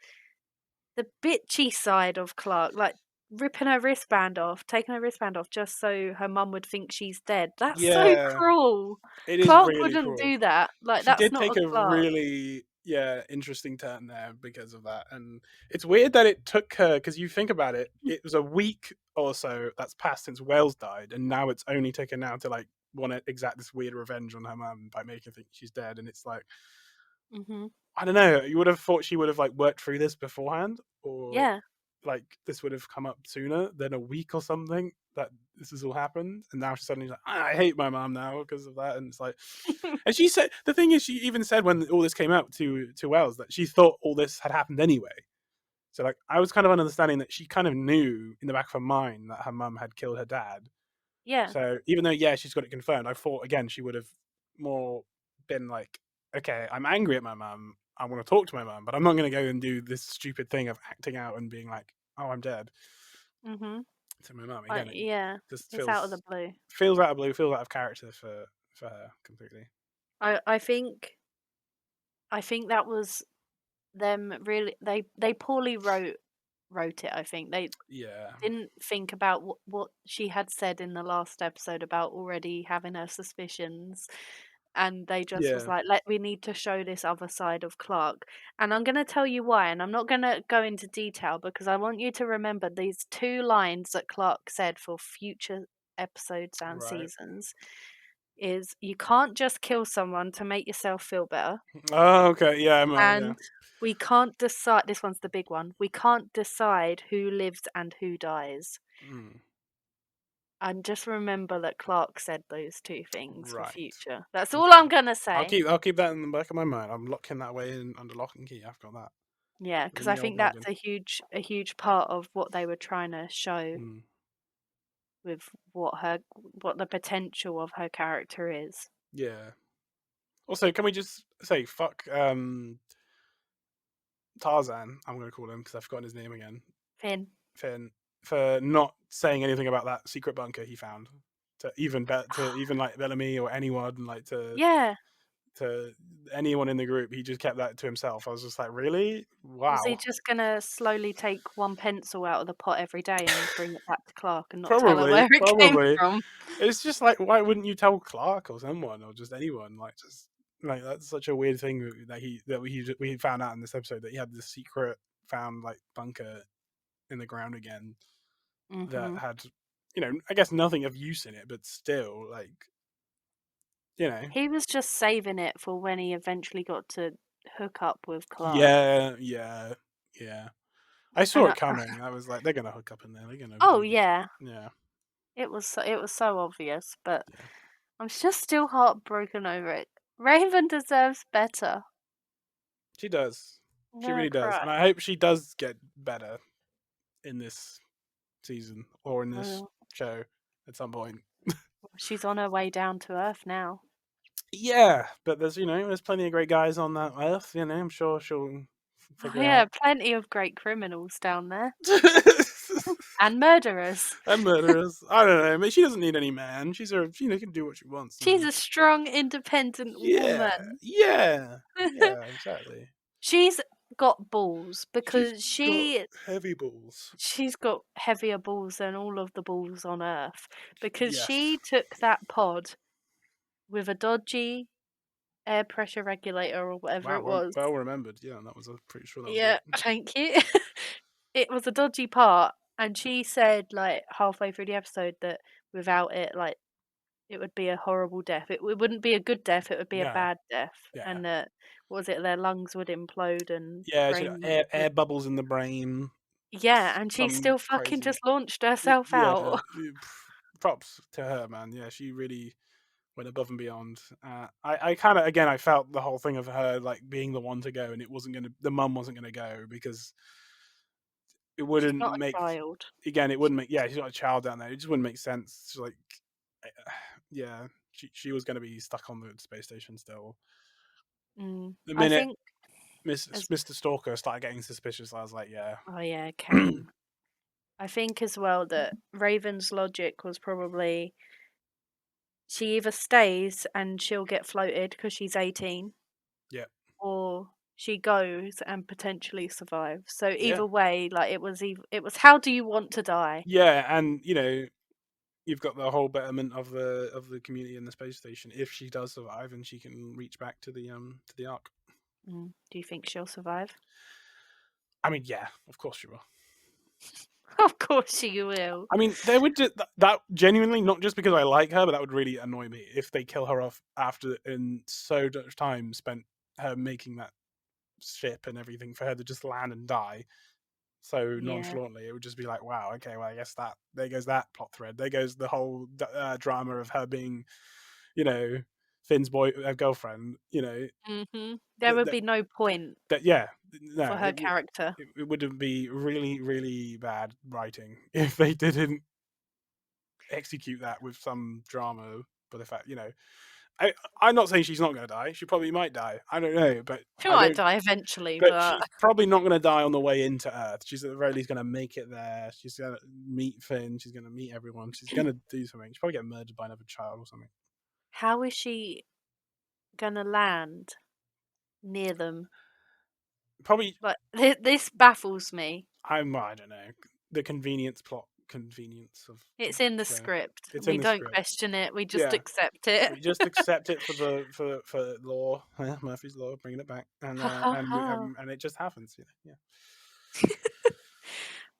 [SPEAKER 1] bitchy side of Clark, like ripping her wristband off, taking her wristband off just so her mum would think she's dead. That's so
[SPEAKER 2] yeah,
[SPEAKER 1] cruel.
[SPEAKER 2] it is
[SPEAKER 1] Clark
[SPEAKER 2] really
[SPEAKER 1] wouldn't
[SPEAKER 2] cruel.
[SPEAKER 1] do that. Like
[SPEAKER 2] She
[SPEAKER 1] that's
[SPEAKER 2] did
[SPEAKER 1] not
[SPEAKER 2] take
[SPEAKER 1] a
[SPEAKER 2] a
[SPEAKER 1] Clark.
[SPEAKER 2] really interesting turn there because of that, and it's weird that it took her, because you think about it, it was a week or so that's passed since Wales died, and now it's only taken now to like want to exact this weird revenge on her mum by making her think she's dead, and it's like,
[SPEAKER 1] Mhm.
[SPEAKER 2] I don't know, you would have thought she would have like worked through this beforehand, or
[SPEAKER 1] Yeah.
[SPEAKER 2] like this would have come up sooner than a week or something, that this has all happened, and now she's suddenly like, I hate my mom now because of that, and it's like, and she said the thing is, she even said when all this came out to Wells that she thought all this had happened anyway. So like, I was kind of understanding that she kind of knew in the back of her mind that her mum had killed her dad.
[SPEAKER 1] Yeah.
[SPEAKER 2] So even though she's got it confirmed, I thought again she would have more been like, okay, I'm angry at my mum, I want to talk to my mum, but I'm not going to go and do this stupid thing of acting out and being like, oh, I'm dead
[SPEAKER 1] Mhm.
[SPEAKER 2] to my mum. Again, it
[SPEAKER 1] Yeah.
[SPEAKER 2] just
[SPEAKER 1] It's out of the blue.
[SPEAKER 2] feels out of blue, feels out of character for her completely.
[SPEAKER 1] I think that was them really they poorly wrote it. I think they
[SPEAKER 2] Yeah,
[SPEAKER 1] didn't think about what she had said in the last episode about already having her suspicions, and they just was
[SPEAKER 2] yeah,
[SPEAKER 1] like, we need to show this other side of Clark. And I'm going to tell you why, and I'm not going to go into detail because I want you to remember these two lines that Clark said for future episodes and
[SPEAKER 2] right.
[SPEAKER 1] seasons is you can't just kill someone to make yourself feel better,
[SPEAKER 2] Oh, okay, yeah, yeah.
[SPEAKER 1] and we can't decide, this one's the big one, we can't decide who lives and who dies.
[SPEAKER 2] Mm,
[SPEAKER 1] And just remember that Clark said those two things for
[SPEAKER 2] right.
[SPEAKER 1] future. That's all
[SPEAKER 2] Okay.
[SPEAKER 1] I'm gonna
[SPEAKER 2] I'll
[SPEAKER 1] say.
[SPEAKER 2] keep that in the back of my mind. I'm locking that away in under lock and key. I've got that
[SPEAKER 1] Yeah, because
[SPEAKER 2] in
[SPEAKER 1] I
[SPEAKER 2] the old
[SPEAKER 1] think that's
[SPEAKER 2] noggin.
[SPEAKER 1] a huge part of what they were trying to show
[SPEAKER 2] Mm,
[SPEAKER 1] with what the potential of her character is.
[SPEAKER 2] yeah. Also, can we just say fuck Tarzan? I'm going to call him because I've forgotten his name again.
[SPEAKER 1] Finn.
[SPEAKER 2] Finn, for not saying anything about that secret bunker he found to even like Bellamy or anyone, like
[SPEAKER 1] Yeah.
[SPEAKER 2] to anyone in the group. He just kept that to himself. I was just like, really?
[SPEAKER 1] Was he
[SPEAKER 2] Wow.
[SPEAKER 1] just gonna slowly take one pencil out of the pot every day and bring it back to Clark and not tell her
[SPEAKER 2] Probably,
[SPEAKER 1] where it came
[SPEAKER 2] probably.
[SPEAKER 1] from?
[SPEAKER 2] It's just like, why wouldn't you tell Clark or someone or just anyone? Like, just. Like that's such a weird thing that we found out in this episode that he had this secret found like bunker in the ground again that
[SPEAKER 1] Mhm.
[SPEAKER 2] had, I guess nothing of use in it, but still, like, you know,
[SPEAKER 1] He was just saving it for when he eventually got to hook up with Clark.
[SPEAKER 2] yeah, yeah, yeah. I saw
[SPEAKER 1] And
[SPEAKER 2] it coming. I was like, they're gonna hook up in there. They're gonna
[SPEAKER 1] oh
[SPEAKER 2] really,
[SPEAKER 1] yeah,
[SPEAKER 2] yeah,
[SPEAKER 1] it was so obvious, but
[SPEAKER 2] yeah.
[SPEAKER 1] I'm just still heartbroken over it. Raven deserves better.
[SPEAKER 2] She does.
[SPEAKER 1] I'm
[SPEAKER 2] She
[SPEAKER 1] gonna
[SPEAKER 2] really does,
[SPEAKER 1] cry.
[SPEAKER 2] and I hope she does get better in this season or in this
[SPEAKER 1] Oh,
[SPEAKER 2] show at some point.
[SPEAKER 1] she's on her way down to Earth now.
[SPEAKER 2] Yeah, but there's plenty of great guys on that earth. I'm sure she'll
[SPEAKER 1] Oh
[SPEAKER 2] figure
[SPEAKER 1] yeah,
[SPEAKER 2] out.
[SPEAKER 1] plenty of great criminals down there and murderers.
[SPEAKER 2] And murderers. I don't know. I mean, she doesn't need any man. She can do what she wants.
[SPEAKER 1] She's a strong, independent
[SPEAKER 2] Yeah,
[SPEAKER 1] woman.
[SPEAKER 2] yeah, yeah. Exactly.
[SPEAKER 1] She's got balls
[SPEAKER 2] She's
[SPEAKER 1] because
[SPEAKER 2] got heavy balls.
[SPEAKER 1] she's got heavier balls than all of the balls on Earth because
[SPEAKER 2] Yes.
[SPEAKER 1] she took that pod with a dodgy air pressure regulator or whatever
[SPEAKER 2] Wow.
[SPEAKER 1] it
[SPEAKER 2] Well,
[SPEAKER 1] was.
[SPEAKER 2] well remembered. Yeah, that was. Pretty sure that was
[SPEAKER 1] Yeah,
[SPEAKER 2] it.
[SPEAKER 1] thank you. It was a dodgy part, and she said like halfway through the episode that without it, like it would be a horrible death. It wouldn't be a good death. It would be a
[SPEAKER 2] No.
[SPEAKER 1] bad death,
[SPEAKER 2] Yeah.
[SPEAKER 1] and that what was it? Their lungs would implode and
[SPEAKER 2] Yeah.
[SPEAKER 1] brain
[SPEAKER 2] Air
[SPEAKER 1] would.
[SPEAKER 2] bubbles in the brain.
[SPEAKER 1] Yeah, and she
[SPEAKER 2] Some
[SPEAKER 1] still fucking
[SPEAKER 2] crazy.
[SPEAKER 1] just launched herself
[SPEAKER 2] Yeah.
[SPEAKER 1] out.
[SPEAKER 2] Props to her, man. Yeah, she really went above and beyond. I kind of again, I felt the whole thing of her like being the one to go, and the mum wasn't gonna go because it
[SPEAKER 1] She's
[SPEAKER 2] wouldn't
[SPEAKER 1] not a
[SPEAKER 2] make.
[SPEAKER 1] child.
[SPEAKER 2] Again, it wouldn't make. Yeah, she's got a child down there. It just wouldn't make sense. Like, yeah, she was gonna be stuck on the space station still. The
[SPEAKER 1] I
[SPEAKER 2] minute
[SPEAKER 1] think as
[SPEAKER 2] Mr. Stalker started getting suspicious, I was like, yeah,
[SPEAKER 1] oh yeah, Kane. I think as well that Raven's logic was probably she either stays and she'll get floated because she's 18,
[SPEAKER 2] yeah,
[SPEAKER 1] or she goes and potentially survives. So
[SPEAKER 2] yeah,
[SPEAKER 1] either way, like it was how do you want to die?
[SPEAKER 2] yeah, and you've got the whole betterment of the community in the space station if she does survive and she can reach back to the ark.
[SPEAKER 1] Do you think she'll survive?
[SPEAKER 2] I mean, yeah, of course she will.
[SPEAKER 1] Of course she will.
[SPEAKER 2] I mean, they would do that genuinely, not just because I like her, but that would really annoy me if they kill her off after in so much time spent her making that ship and everything for her to just land and die so
[SPEAKER 1] Yeah.
[SPEAKER 2] nonchalantly. It would just be like, wow, okay, well, I guess that there goes that plot thread. There goes the whole drama of her being, you know, Finn's girlfriend.
[SPEAKER 1] There
[SPEAKER 2] That,
[SPEAKER 1] would
[SPEAKER 2] that,
[SPEAKER 1] be no point
[SPEAKER 2] that yeah, no,
[SPEAKER 1] for her character.
[SPEAKER 2] it would be really, really bad writing if they didn't execute that with some drama. But the fact, I'm not saying she's not going to die. She probably might die. I don't know, but
[SPEAKER 1] She
[SPEAKER 2] I
[SPEAKER 1] might
[SPEAKER 2] don't.
[SPEAKER 1] die eventually,
[SPEAKER 2] But
[SPEAKER 1] but
[SPEAKER 2] she's probably not going to die on the way into Earth. She's at the very least going to make it there. She's going to meet Finn. She's going to meet everyone. She's going to do something. She'll probably get murdered by another child or something.
[SPEAKER 1] how is she gonna land near them?
[SPEAKER 2] Probably,
[SPEAKER 1] Like this baffles me.
[SPEAKER 2] I don't know. The convenience of
[SPEAKER 1] It's
[SPEAKER 2] the
[SPEAKER 1] in the
[SPEAKER 2] show.
[SPEAKER 1] script.
[SPEAKER 2] It's
[SPEAKER 1] We
[SPEAKER 2] in the
[SPEAKER 1] don't
[SPEAKER 2] script.
[SPEAKER 1] question it. We just
[SPEAKER 2] Yeah,
[SPEAKER 1] accept it.
[SPEAKER 2] we just accept it for law, Murphy's law, bringing it back, and
[SPEAKER 1] Ha ha
[SPEAKER 2] and we
[SPEAKER 1] ha.
[SPEAKER 2] and it just happens. Yeah,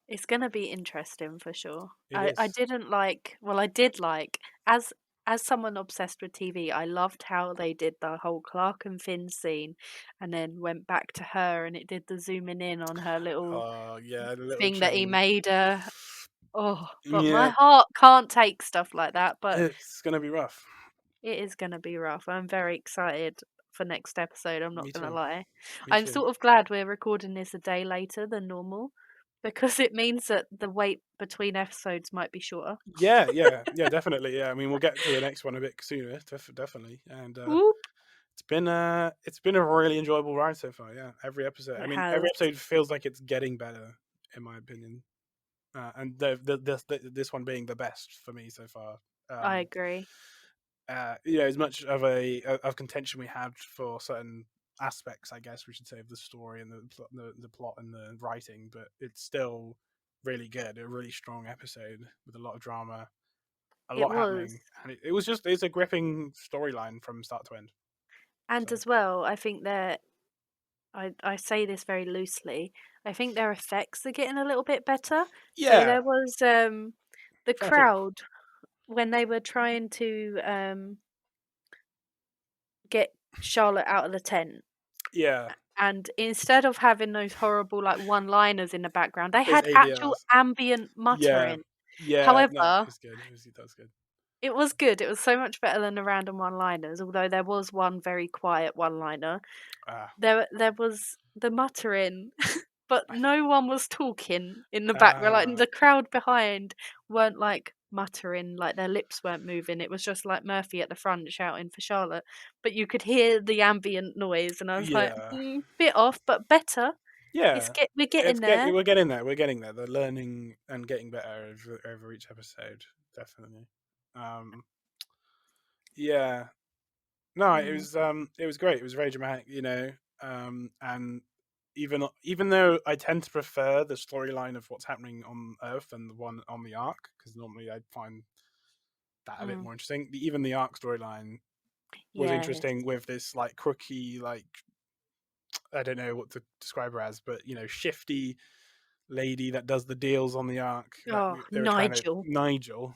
[SPEAKER 1] It's gonna be interesting for sure.
[SPEAKER 2] it
[SPEAKER 1] I
[SPEAKER 2] is.
[SPEAKER 1] didn't like well, I did like as someone obsessed with TV, I loved how they did the whole Clark and Finn scene and then went back to her and it did the zooming in on her little
[SPEAKER 2] Oh yeah, the little
[SPEAKER 1] thing that he
[SPEAKER 2] chain.
[SPEAKER 1] made her. Oh, but my
[SPEAKER 2] Yeah,
[SPEAKER 1] heart can't take stuff like that, but
[SPEAKER 2] it's gonna be rough.
[SPEAKER 1] it is gonna be rough. I'm very excited for next episode, I'm not
[SPEAKER 2] Me
[SPEAKER 1] gonna
[SPEAKER 2] too.
[SPEAKER 1] lie.
[SPEAKER 2] Me
[SPEAKER 1] I'm
[SPEAKER 2] too.
[SPEAKER 1] sort of glad we're recording this a day later than normal because it means that the wait between episodes might be shorter.
[SPEAKER 2] Yeah, yeah, yeah, definitely. Yeah, I mean, we'll get to the next one a bit sooner, definitely. And
[SPEAKER 1] Whoop.
[SPEAKER 2] it's been a really enjoyable ride so far. Yeah, every episode. I
[SPEAKER 1] It
[SPEAKER 2] mean, every
[SPEAKER 1] has.
[SPEAKER 2] episode feels like it's getting better, in my opinion. And this one being the best for me so far.
[SPEAKER 1] I
[SPEAKER 2] Um,
[SPEAKER 1] agree.
[SPEAKER 2] as much of of contention we had for certain aspects, I guess we should say, of the story and the plot and the writing, but it's still really good. A really strong episode with a lot of drama, a
[SPEAKER 1] It
[SPEAKER 2] lot
[SPEAKER 1] was.
[SPEAKER 2] happening, and it's a gripping storyline from start to end.
[SPEAKER 1] And
[SPEAKER 2] So
[SPEAKER 1] as well, I think I say this very loosely. I think their effects are getting a little bit better. So
[SPEAKER 2] yeah,
[SPEAKER 1] there was the
[SPEAKER 2] I think
[SPEAKER 1] crowd when they were trying to get Charlotte out of the tent.
[SPEAKER 2] yeah,
[SPEAKER 1] And instead of having those horrible like one-liners in the background, they
[SPEAKER 2] those
[SPEAKER 1] had actual
[SPEAKER 2] ADRs.
[SPEAKER 1] ambient
[SPEAKER 2] Yeah,
[SPEAKER 1] muttering.
[SPEAKER 2] yeah, no,
[SPEAKER 1] However,
[SPEAKER 2] it's good. That was good.
[SPEAKER 1] it was good. It was so much better than the random one-liners, although there was one very quiet one-liner.
[SPEAKER 2] Ah,
[SPEAKER 1] There was the muttering, but no one was talking in the background. Like
[SPEAKER 2] uh,
[SPEAKER 1] the crowd behind weren't like muttering, like their lips weren't moving. It was just like Murphy at the front shouting for Charlotte, but you could hear the ambient noise, and I was like,
[SPEAKER 2] yeah,
[SPEAKER 1] bit off, but better.
[SPEAKER 2] yeah.
[SPEAKER 1] We're getting there.
[SPEAKER 2] We're getting there. We're getting there. They're learning and getting better over each episode. Definitely. Um, yeah. No,
[SPEAKER 1] Mm,
[SPEAKER 2] it was great. It was very dramatic, and even though I tend to prefer the storyline of what's happening on Earth than the one on the Ark, because normally I'd find that a bit
[SPEAKER 1] mm,
[SPEAKER 2] more interesting. Even the Ark storyline was
[SPEAKER 1] yes.
[SPEAKER 2] interesting with this like crooky, like I don't know what to describe her as, but shifty lady that does the deals on the Ark that
[SPEAKER 1] Oh,
[SPEAKER 2] they were trying to
[SPEAKER 1] Nigel.
[SPEAKER 2] Nigel,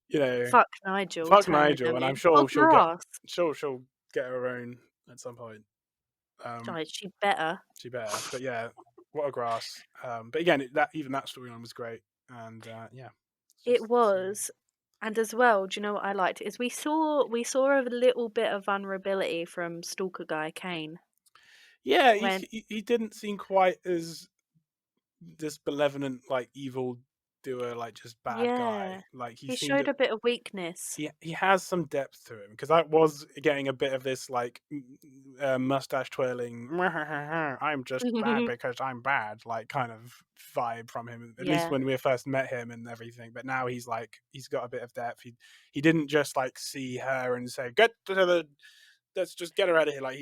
[SPEAKER 2] you know,
[SPEAKER 1] Fuck Nigel,
[SPEAKER 2] fuck
[SPEAKER 1] turning
[SPEAKER 2] Nigel,
[SPEAKER 1] them
[SPEAKER 2] and I'm
[SPEAKER 1] in.
[SPEAKER 2] sure
[SPEAKER 1] Or Grass.
[SPEAKER 2] she'll get her own at some point. Um,
[SPEAKER 1] God, she better.
[SPEAKER 2] she better, but yeah, what a grass. But again, that even that storyline was great, and yeah, it's
[SPEAKER 1] It
[SPEAKER 2] just
[SPEAKER 1] was. And as well, do you know what I liked? Is we saw a little bit of vulnerability from Stalker guy Kane
[SPEAKER 2] yeah,
[SPEAKER 1] when
[SPEAKER 2] he didn't seem quite as this benevolent, like evil doer, like just bad guy.
[SPEAKER 1] yeah,
[SPEAKER 2] Like he
[SPEAKER 1] he
[SPEAKER 2] seemed
[SPEAKER 1] showed a bit of weakness.
[SPEAKER 2] he has some depth to him because I was getting a bit of this like mustache twirling. I'm just bad because I'm bad, like kind of vibe from him. At least
[SPEAKER 1] Yeah.
[SPEAKER 2] when we first met him and everything. But now he's like he's got a bit of depth. He didn't just like see her and say get to the let's just get her out of here. Like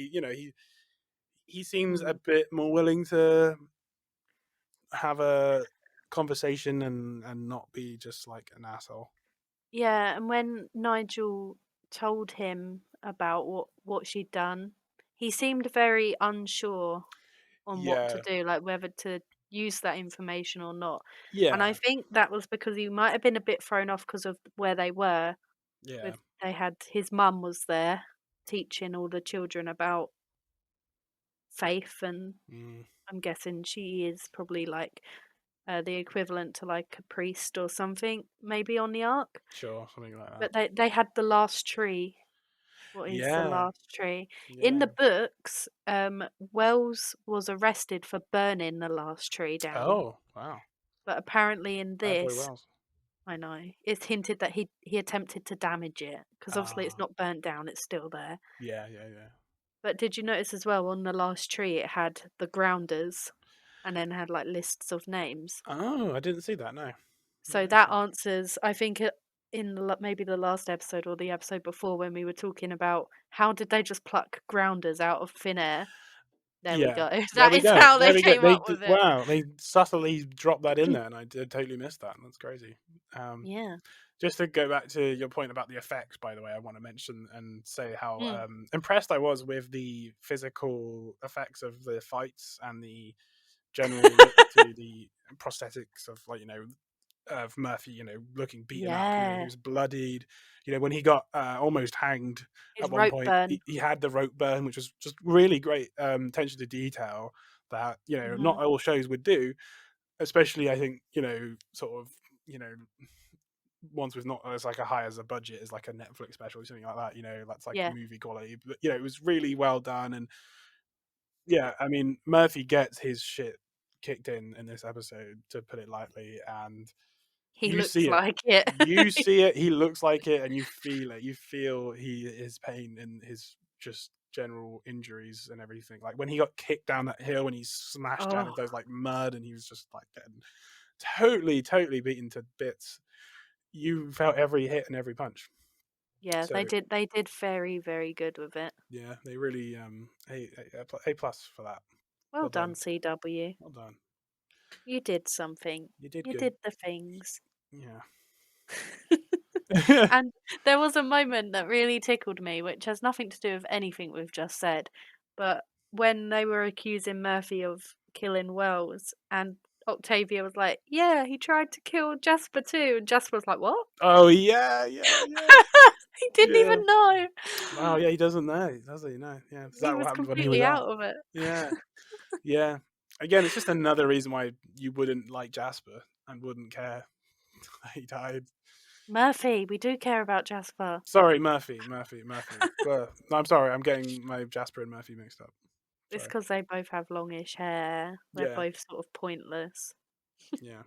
[SPEAKER 2] he seems a
[SPEAKER 1] Mm.
[SPEAKER 2] bit more willing to have a conversation and not be just like an asshole.
[SPEAKER 1] Yeah, and when Nigel told him about what she'd done, he seemed very unsure on what to
[SPEAKER 2] Yeah,
[SPEAKER 1] do, like whether to use that information or not. And I
[SPEAKER 2] yeah,
[SPEAKER 1] think that was because he might have been a bit thrown off because of where they were.
[SPEAKER 2] yeah.
[SPEAKER 1] With they had his mum was there teaching all the children about faith, and
[SPEAKER 2] Mm.
[SPEAKER 1] I'm guessing she is probably like the equivalent to like a priest or something, maybe on the ark.
[SPEAKER 2] Sure, something like that.
[SPEAKER 1] But they had the last tree. What is the
[SPEAKER 2] Yeah,
[SPEAKER 1] last tree? In
[SPEAKER 2] yeah.
[SPEAKER 1] the books, Wells was arrested for burning the last tree down,
[SPEAKER 2] Oh, wow.
[SPEAKER 1] but apparently in
[SPEAKER 2] Bad boy
[SPEAKER 1] this,
[SPEAKER 2] Wells.
[SPEAKER 1] I know, it's hinted that he attempted to damage it because obviously it's
[SPEAKER 2] Ah,
[SPEAKER 1] not burnt down; it's still there.
[SPEAKER 2] yeah, yeah, yeah.
[SPEAKER 1] But did you notice as well on the last tree it had the grounders, and then had like lists of names.
[SPEAKER 2] Oh, I didn't see that. No,
[SPEAKER 1] So that
[SPEAKER 2] interesting.
[SPEAKER 1] answers, I think, in maybe the last episode or the episode before when we were talking about how did they just pluck grounders out of thin air. There we
[SPEAKER 2] Yeah,
[SPEAKER 1] go.
[SPEAKER 2] there
[SPEAKER 1] That
[SPEAKER 2] we
[SPEAKER 1] is
[SPEAKER 2] go.
[SPEAKER 1] how
[SPEAKER 2] There
[SPEAKER 1] they
[SPEAKER 2] we go.
[SPEAKER 1] came up with it.
[SPEAKER 2] Wow, they subtly dropped that in there, and I did totally miss that. That's crazy. Um,
[SPEAKER 1] Yeah.
[SPEAKER 2] just to go back to your point about the effects, by the way, I want to mention and say how
[SPEAKER 1] Mm.
[SPEAKER 2] impressed I was with the physical effects of the fights and the general look to the prosthetics of like of Murphy, looking beaten up. He
[SPEAKER 1] Yeah.
[SPEAKER 2] was bloodied. When he got almost hanged
[SPEAKER 1] His
[SPEAKER 2] at one
[SPEAKER 1] rope
[SPEAKER 2] point,
[SPEAKER 1] burn.
[SPEAKER 2] he had the rope burn, which was just really great attention to detail that
[SPEAKER 1] Mhm.
[SPEAKER 2] not all shows would do. Especially, I think sort of ones with not as like a high as a budget as like a Netflix special or something like that. That's like
[SPEAKER 1] Yeah.
[SPEAKER 2] movie quality, but it was really well done. And yeah, I mean Murphy gets his shit kicked in this episode, to put it lightly, and
[SPEAKER 1] He
[SPEAKER 2] you
[SPEAKER 1] looks
[SPEAKER 2] see it.
[SPEAKER 1] like it.
[SPEAKER 2] You see it. He looks like it, and you feel it. You feel his pain and his just general injuries and everything. Like when he got kicked down that hill and he smashed down
[SPEAKER 1] Oh,
[SPEAKER 2] into those like mud, and he was just like getting totally beaten to bits. You felt every hit and every punch.
[SPEAKER 1] yeah,
[SPEAKER 2] So
[SPEAKER 1] they did very, very good with it.
[SPEAKER 2] yeah, they really a plus for that.
[SPEAKER 1] Well
[SPEAKER 2] Well
[SPEAKER 1] done,
[SPEAKER 2] done.
[SPEAKER 1] CW.
[SPEAKER 2] Well done.
[SPEAKER 1] You did something.
[SPEAKER 2] You did
[SPEAKER 1] You
[SPEAKER 2] good.
[SPEAKER 1] did the things.
[SPEAKER 2] Yeah.
[SPEAKER 1] And there was a moment that really tickled me, which has nothing to do with anything we've just said, but when they were accusing Murphy of killing Wells, and Octavia was like, "Yeah, he tried to kill Jasper too," and Jasper was like, "What?"
[SPEAKER 2] Oh yeah.
[SPEAKER 1] He didn't
[SPEAKER 2] Yeah.
[SPEAKER 1] even know.
[SPEAKER 2] Wow, yeah, he doesn't know, does he? No, yeah. Is
[SPEAKER 1] He
[SPEAKER 2] that what
[SPEAKER 1] was
[SPEAKER 2] happened when he was
[SPEAKER 1] completely
[SPEAKER 2] out?
[SPEAKER 1] out of it.
[SPEAKER 2] Yeah, yeah. Again, it's just another reason why you wouldn't like Jasper and wouldn't care that he died.
[SPEAKER 1] Murphy, we do care about Jasper.
[SPEAKER 2] Sorry, Murphy. Well, no, I'm sorry, I'm getting my Jasper and Murphy mixed up.
[SPEAKER 1] It's
[SPEAKER 2] Sorry.
[SPEAKER 1] because they both have longish hair. They're
[SPEAKER 2] Yeah,
[SPEAKER 1] both sort of pointless.
[SPEAKER 2] yeah.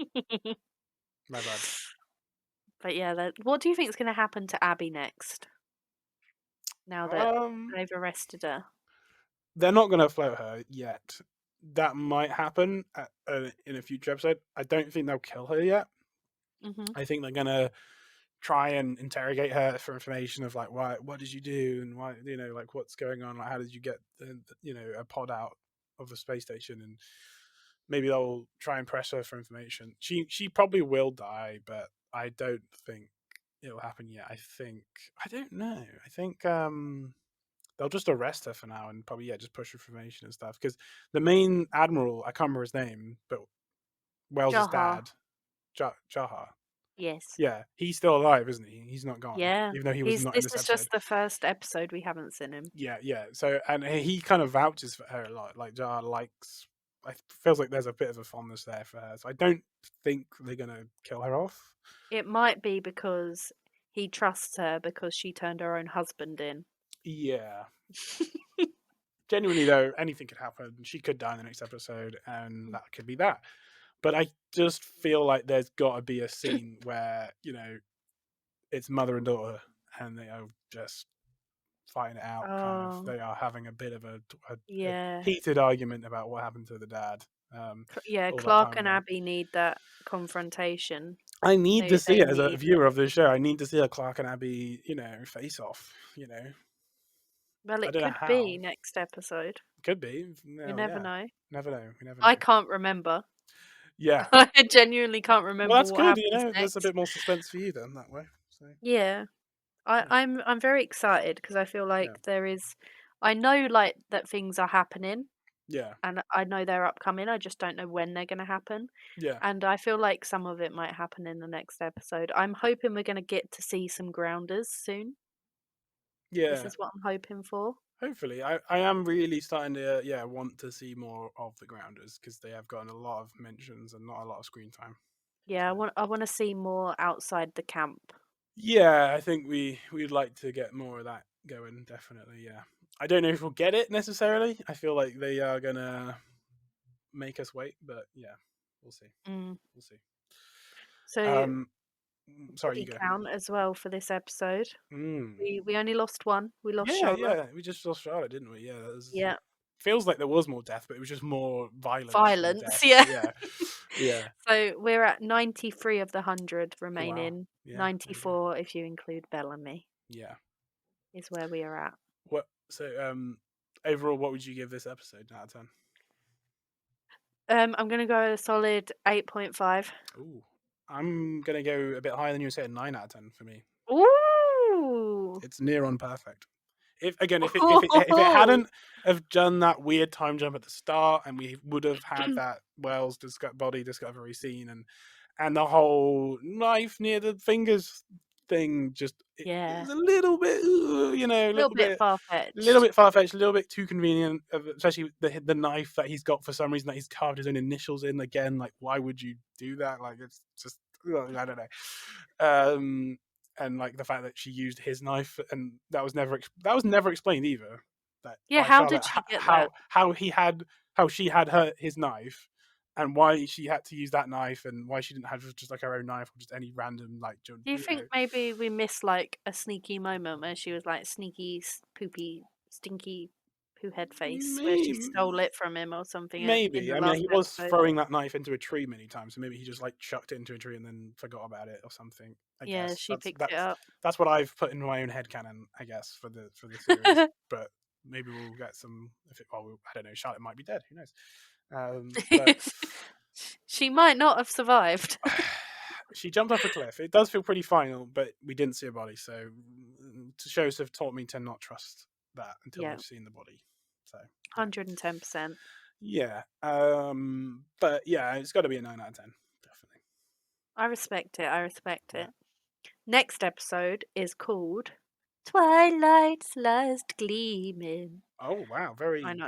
[SPEAKER 2] My bad.
[SPEAKER 1] But yeah, what do you think is going to happen to Abby next? Now that
[SPEAKER 2] Um,
[SPEAKER 1] they've arrested her.
[SPEAKER 2] they're not gonna float her yet. That might happen in a future episode. I don't think they'll kill her yet.
[SPEAKER 1] Mhm.
[SPEAKER 2] I think they're gonna try and interrogate her for information of like what did you do and why like what's going on, like how did you get a pod out of the space station, and maybe they'll try and press her for information. She probably will die, but I don't think it'll happen yet. I don't know. I think they'll just arrest her for now and probably just push her for information and stuff, because the main admiral, I can't remember his name, but Wells's
[SPEAKER 1] Jaha.
[SPEAKER 2] dad, Jaha.
[SPEAKER 1] Yes.
[SPEAKER 2] Yeah, he's still alive, isn't he? He's not gone,
[SPEAKER 1] Yeah.
[SPEAKER 2] even though he was not in
[SPEAKER 1] This
[SPEAKER 2] this
[SPEAKER 1] is
[SPEAKER 2] episode.
[SPEAKER 1] just the first episode we haven't seen him.
[SPEAKER 2] Yeah, yeah. So, and he kind of vouches for her a lot. Like Jar likes. I feels like there's a bit of a fondness there for her. So I don't think they're gonna kill her off.
[SPEAKER 1] It might be because he trusts her because she turned her own husband in.
[SPEAKER 2] Yeah. Genuinely though, anything could happen. She could die in the next episode, and that could be that. But I just feel like there's got to be a scene where it's mother and daughter, and they are just fighting it out. Kind of,
[SPEAKER 1] Oh,
[SPEAKER 2] they are having a bit of a
[SPEAKER 1] yeah.
[SPEAKER 2] heated argument about what happened to the dad.
[SPEAKER 1] Yeah,
[SPEAKER 2] All that
[SPEAKER 1] Clark
[SPEAKER 2] time
[SPEAKER 1] and
[SPEAKER 2] ago.
[SPEAKER 1] Abby need that confrontation.
[SPEAKER 2] I need to see
[SPEAKER 1] They
[SPEAKER 2] it as a
[SPEAKER 1] need it.
[SPEAKER 2] viewer of the show. I need to see a Clark and Abby, face off.
[SPEAKER 1] Well,
[SPEAKER 2] I
[SPEAKER 1] it
[SPEAKER 2] don't know
[SPEAKER 1] could
[SPEAKER 2] how.
[SPEAKER 1] be next episode.
[SPEAKER 2] Could be.
[SPEAKER 1] You
[SPEAKER 2] No,
[SPEAKER 1] never
[SPEAKER 2] yeah.
[SPEAKER 1] know.
[SPEAKER 2] Never know. We never
[SPEAKER 1] I
[SPEAKER 2] know.
[SPEAKER 1] can't remember.
[SPEAKER 2] Yeah.
[SPEAKER 1] I genuinely can't
[SPEAKER 2] Well,
[SPEAKER 1] remember
[SPEAKER 2] that's
[SPEAKER 1] what
[SPEAKER 2] good.
[SPEAKER 1] happens
[SPEAKER 2] There's a
[SPEAKER 1] next.
[SPEAKER 2] bit more suspense for you then that way. So
[SPEAKER 1] Yeah.
[SPEAKER 2] yeah,
[SPEAKER 1] I'm very excited because I feel
[SPEAKER 2] yeah,
[SPEAKER 1] like I know like that things are happening
[SPEAKER 2] yeah,
[SPEAKER 1] and I know they're upcoming. I just don't know when they're going to happen.
[SPEAKER 2] yeah,
[SPEAKER 1] And I feel like some of it might happen in the next episode. I'm hoping we're going to get to see some grounders soon. This
[SPEAKER 2] yeah.
[SPEAKER 1] is what I'm hoping for.
[SPEAKER 2] Hopefully, I am really starting to want to see more of the Grounders, because they have gotten a lot of mentions and not a lot of screen time.
[SPEAKER 1] Yeah,
[SPEAKER 2] So
[SPEAKER 1] I want to see more outside the camp.
[SPEAKER 2] yeah, I think we'd like to get more of that going. Definitely, yeah. I don't know if we'll get it necessarily. I feel like they are gonna make us wait, but yeah, we'll see.
[SPEAKER 1] Mm.
[SPEAKER 2] We'll see.
[SPEAKER 1] So
[SPEAKER 2] Um, sorry, you
[SPEAKER 1] body
[SPEAKER 2] go.
[SPEAKER 1] count as well for this episode.
[SPEAKER 2] Mm.
[SPEAKER 1] We only lost one. We lost
[SPEAKER 2] Yeah,
[SPEAKER 1] Charlotte.
[SPEAKER 2] yeah. We just lost Charlotte, didn't we? Yeah, that was.
[SPEAKER 1] Yeah.
[SPEAKER 2] Feels like there was more death, but it was just more violence than
[SPEAKER 1] Violence,
[SPEAKER 2] death.
[SPEAKER 1] yeah.
[SPEAKER 2] Yeah, yeah.
[SPEAKER 1] So we're at 93 of the 100
[SPEAKER 2] Wow.
[SPEAKER 1] remaining.
[SPEAKER 2] Yeah, there you go.
[SPEAKER 1] 94 if you include Bellamy
[SPEAKER 2] Yeah.
[SPEAKER 1] is where we are at.
[SPEAKER 2] What? So, overall, what would you give this episode out of 10?
[SPEAKER 1] I'm gonna go a solid 8.5.
[SPEAKER 2] Ooh, I'm gonna go a bit higher than you said. 9 out of 10 for me.
[SPEAKER 1] Ooh.
[SPEAKER 2] It's near on perfect. If it hadn't have done that weird time jump at the start, and we would have had that Wells body discovery scene, and the whole knife near the fingers thing, just it
[SPEAKER 1] Yeah.
[SPEAKER 2] was a little bit, a
[SPEAKER 1] A little bit far
[SPEAKER 2] little
[SPEAKER 1] fetched.
[SPEAKER 2] bit far fetched, a little bit too convenient, especially the knife that he's got for some reason that he's carved his own initials in again. Like, why would you do that? Like, it's just I don't know. And like the fact that she used his knife, and that was never explained either. That
[SPEAKER 1] Yeah,
[SPEAKER 2] by
[SPEAKER 1] how did
[SPEAKER 2] Charlotte,
[SPEAKER 1] she get that?
[SPEAKER 2] how she had his knife, and why she had to use that knife, and why she didn't have just like her own knife or just any random like
[SPEAKER 1] Do you think maybe we missed like a sneaky moment where she was like sneaky, poopy, stinky poo head face, where she
[SPEAKER 2] maybe.
[SPEAKER 1] stole it from him or something in
[SPEAKER 2] Maybe.
[SPEAKER 1] the
[SPEAKER 2] I mean,
[SPEAKER 1] last
[SPEAKER 2] he was
[SPEAKER 1] episode?
[SPEAKER 2] throwing that knife into a tree many times, so maybe he just like chucked it into a tree and then forgot about it or something. I
[SPEAKER 1] Yeah,
[SPEAKER 2] guess
[SPEAKER 1] she picked it up.
[SPEAKER 2] that's what I've put in my own headcanon, I guess, for the series. But maybe we'll get some. I don't know. Charlotte might be dead. Who knows? But
[SPEAKER 1] She might not have survived.
[SPEAKER 2] she jumped off a cliff. It does feel pretty final, but we didn't see a body, so shows have taught me to not trust that until
[SPEAKER 1] Yeah,
[SPEAKER 2] we've seen the body. So
[SPEAKER 1] 110%.
[SPEAKER 2] yeah, but yeah, it's got to be a 9 out of 10, definitely.
[SPEAKER 1] I respect it. I respect
[SPEAKER 2] Yeah.
[SPEAKER 1] it. Next episode is called Twilight's Last Gleaming.
[SPEAKER 2] Oh wow, very.
[SPEAKER 1] I know.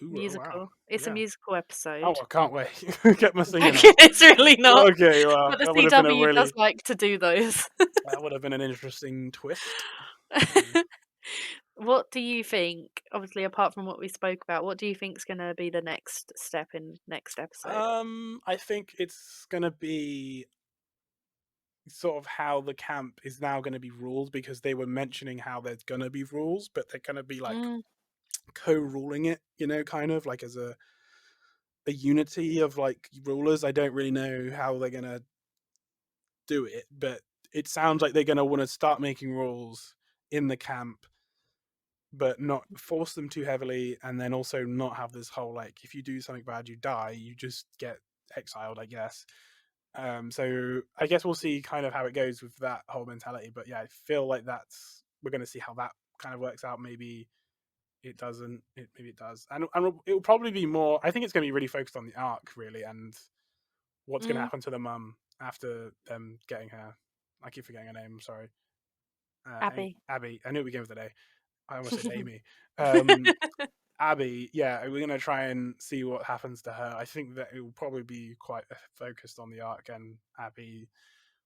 [SPEAKER 2] Ooh, oh, wow.
[SPEAKER 1] Musical. It's a
[SPEAKER 2] Yeah.
[SPEAKER 1] musical
[SPEAKER 2] Oh,
[SPEAKER 1] episode.
[SPEAKER 2] I can't wait. Get my singing on.
[SPEAKER 1] It's really not.
[SPEAKER 2] Okay, well,
[SPEAKER 1] But the
[SPEAKER 2] that would have been a
[SPEAKER 1] CW
[SPEAKER 2] really.
[SPEAKER 1] does like to do those.
[SPEAKER 2] That would have been an interesting twist. Yeah.
[SPEAKER 1] What do you think, obviously apart from what we spoke about, what do you think is going to be the next step in next episode?
[SPEAKER 2] I think it's gonna be sort of how the camp is now going to be ruled, because they were mentioning how there's going to be rules, but they're going to be like
[SPEAKER 1] Mm,
[SPEAKER 2] co-ruling it, kind of like as a unity of like rulers. I don't really know how they're going to do it, but it sounds like they're going to want to start making rules in the camp, but not force them too heavily, and then also not have this whole like, if you do something bad you die, you just get exiled, I guess. So I guess we'll see kind of how it goes with that whole mentality. But yeah, I feel like we're going to see how that kind of works out. Maybe it doesn't. Maybe it does, and it will probably be more. I think it's going to be really focused on the arc, really, and what's going to
[SPEAKER 1] mm.
[SPEAKER 2] happen to the mum after them getting her. I keep forgetting her name. I'm sorry.
[SPEAKER 1] Abby.
[SPEAKER 2] Abby. I knew it began with an A. I almost said Amy. Um, Abby, yeah, we're going to try and see what happens to her. I think that it will probably be quite focused on the arc and Abby,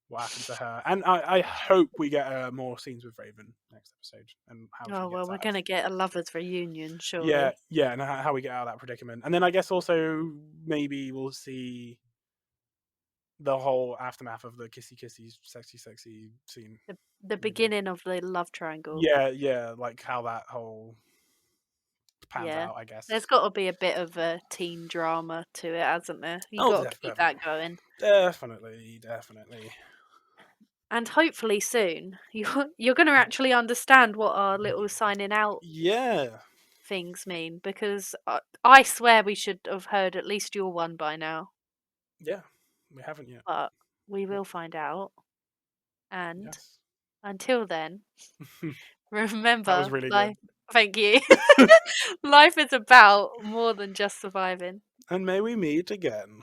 [SPEAKER 2] what happens to her. And I hope we get more scenes with Raven next episode and how she
[SPEAKER 1] Oh, well,
[SPEAKER 2] gets
[SPEAKER 1] we're
[SPEAKER 2] out
[SPEAKER 1] going
[SPEAKER 2] of.
[SPEAKER 1] to get a lovers reunion,
[SPEAKER 2] Yeah,
[SPEAKER 1] surely.
[SPEAKER 2] yeah, and how we get out of that predicament. And then I guess also maybe we'll see the whole aftermath of the kissy kissy, sexy scene.
[SPEAKER 1] The
[SPEAKER 2] Maybe.
[SPEAKER 1] beginning of the love triangle.
[SPEAKER 2] Yeah, like how that whole pans
[SPEAKER 1] Yeah.
[SPEAKER 2] out, I guess.
[SPEAKER 1] There's got to be a bit of a teen drama to it, hasn't there? You
[SPEAKER 2] Oh,
[SPEAKER 1] got to keep that going.
[SPEAKER 2] definitely.
[SPEAKER 1] And hopefully soon you're going to actually understand what our little signing out
[SPEAKER 2] Yeah,
[SPEAKER 1] things mean, because I swear we should have heard at least your one by now,
[SPEAKER 2] yeah, we haven't yet.
[SPEAKER 1] but we will find out. And
[SPEAKER 2] Yes.
[SPEAKER 1] until then,
[SPEAKER 2] That was
[SPEAKER 1] remember
[SPEAKER 2] really
[SPEAKER 1] life.
[SPEAKER 2] good.
[SPEAKER 1] Thank you. Life is about more than just surviving.
[SPEAKER 2] And may we meet again.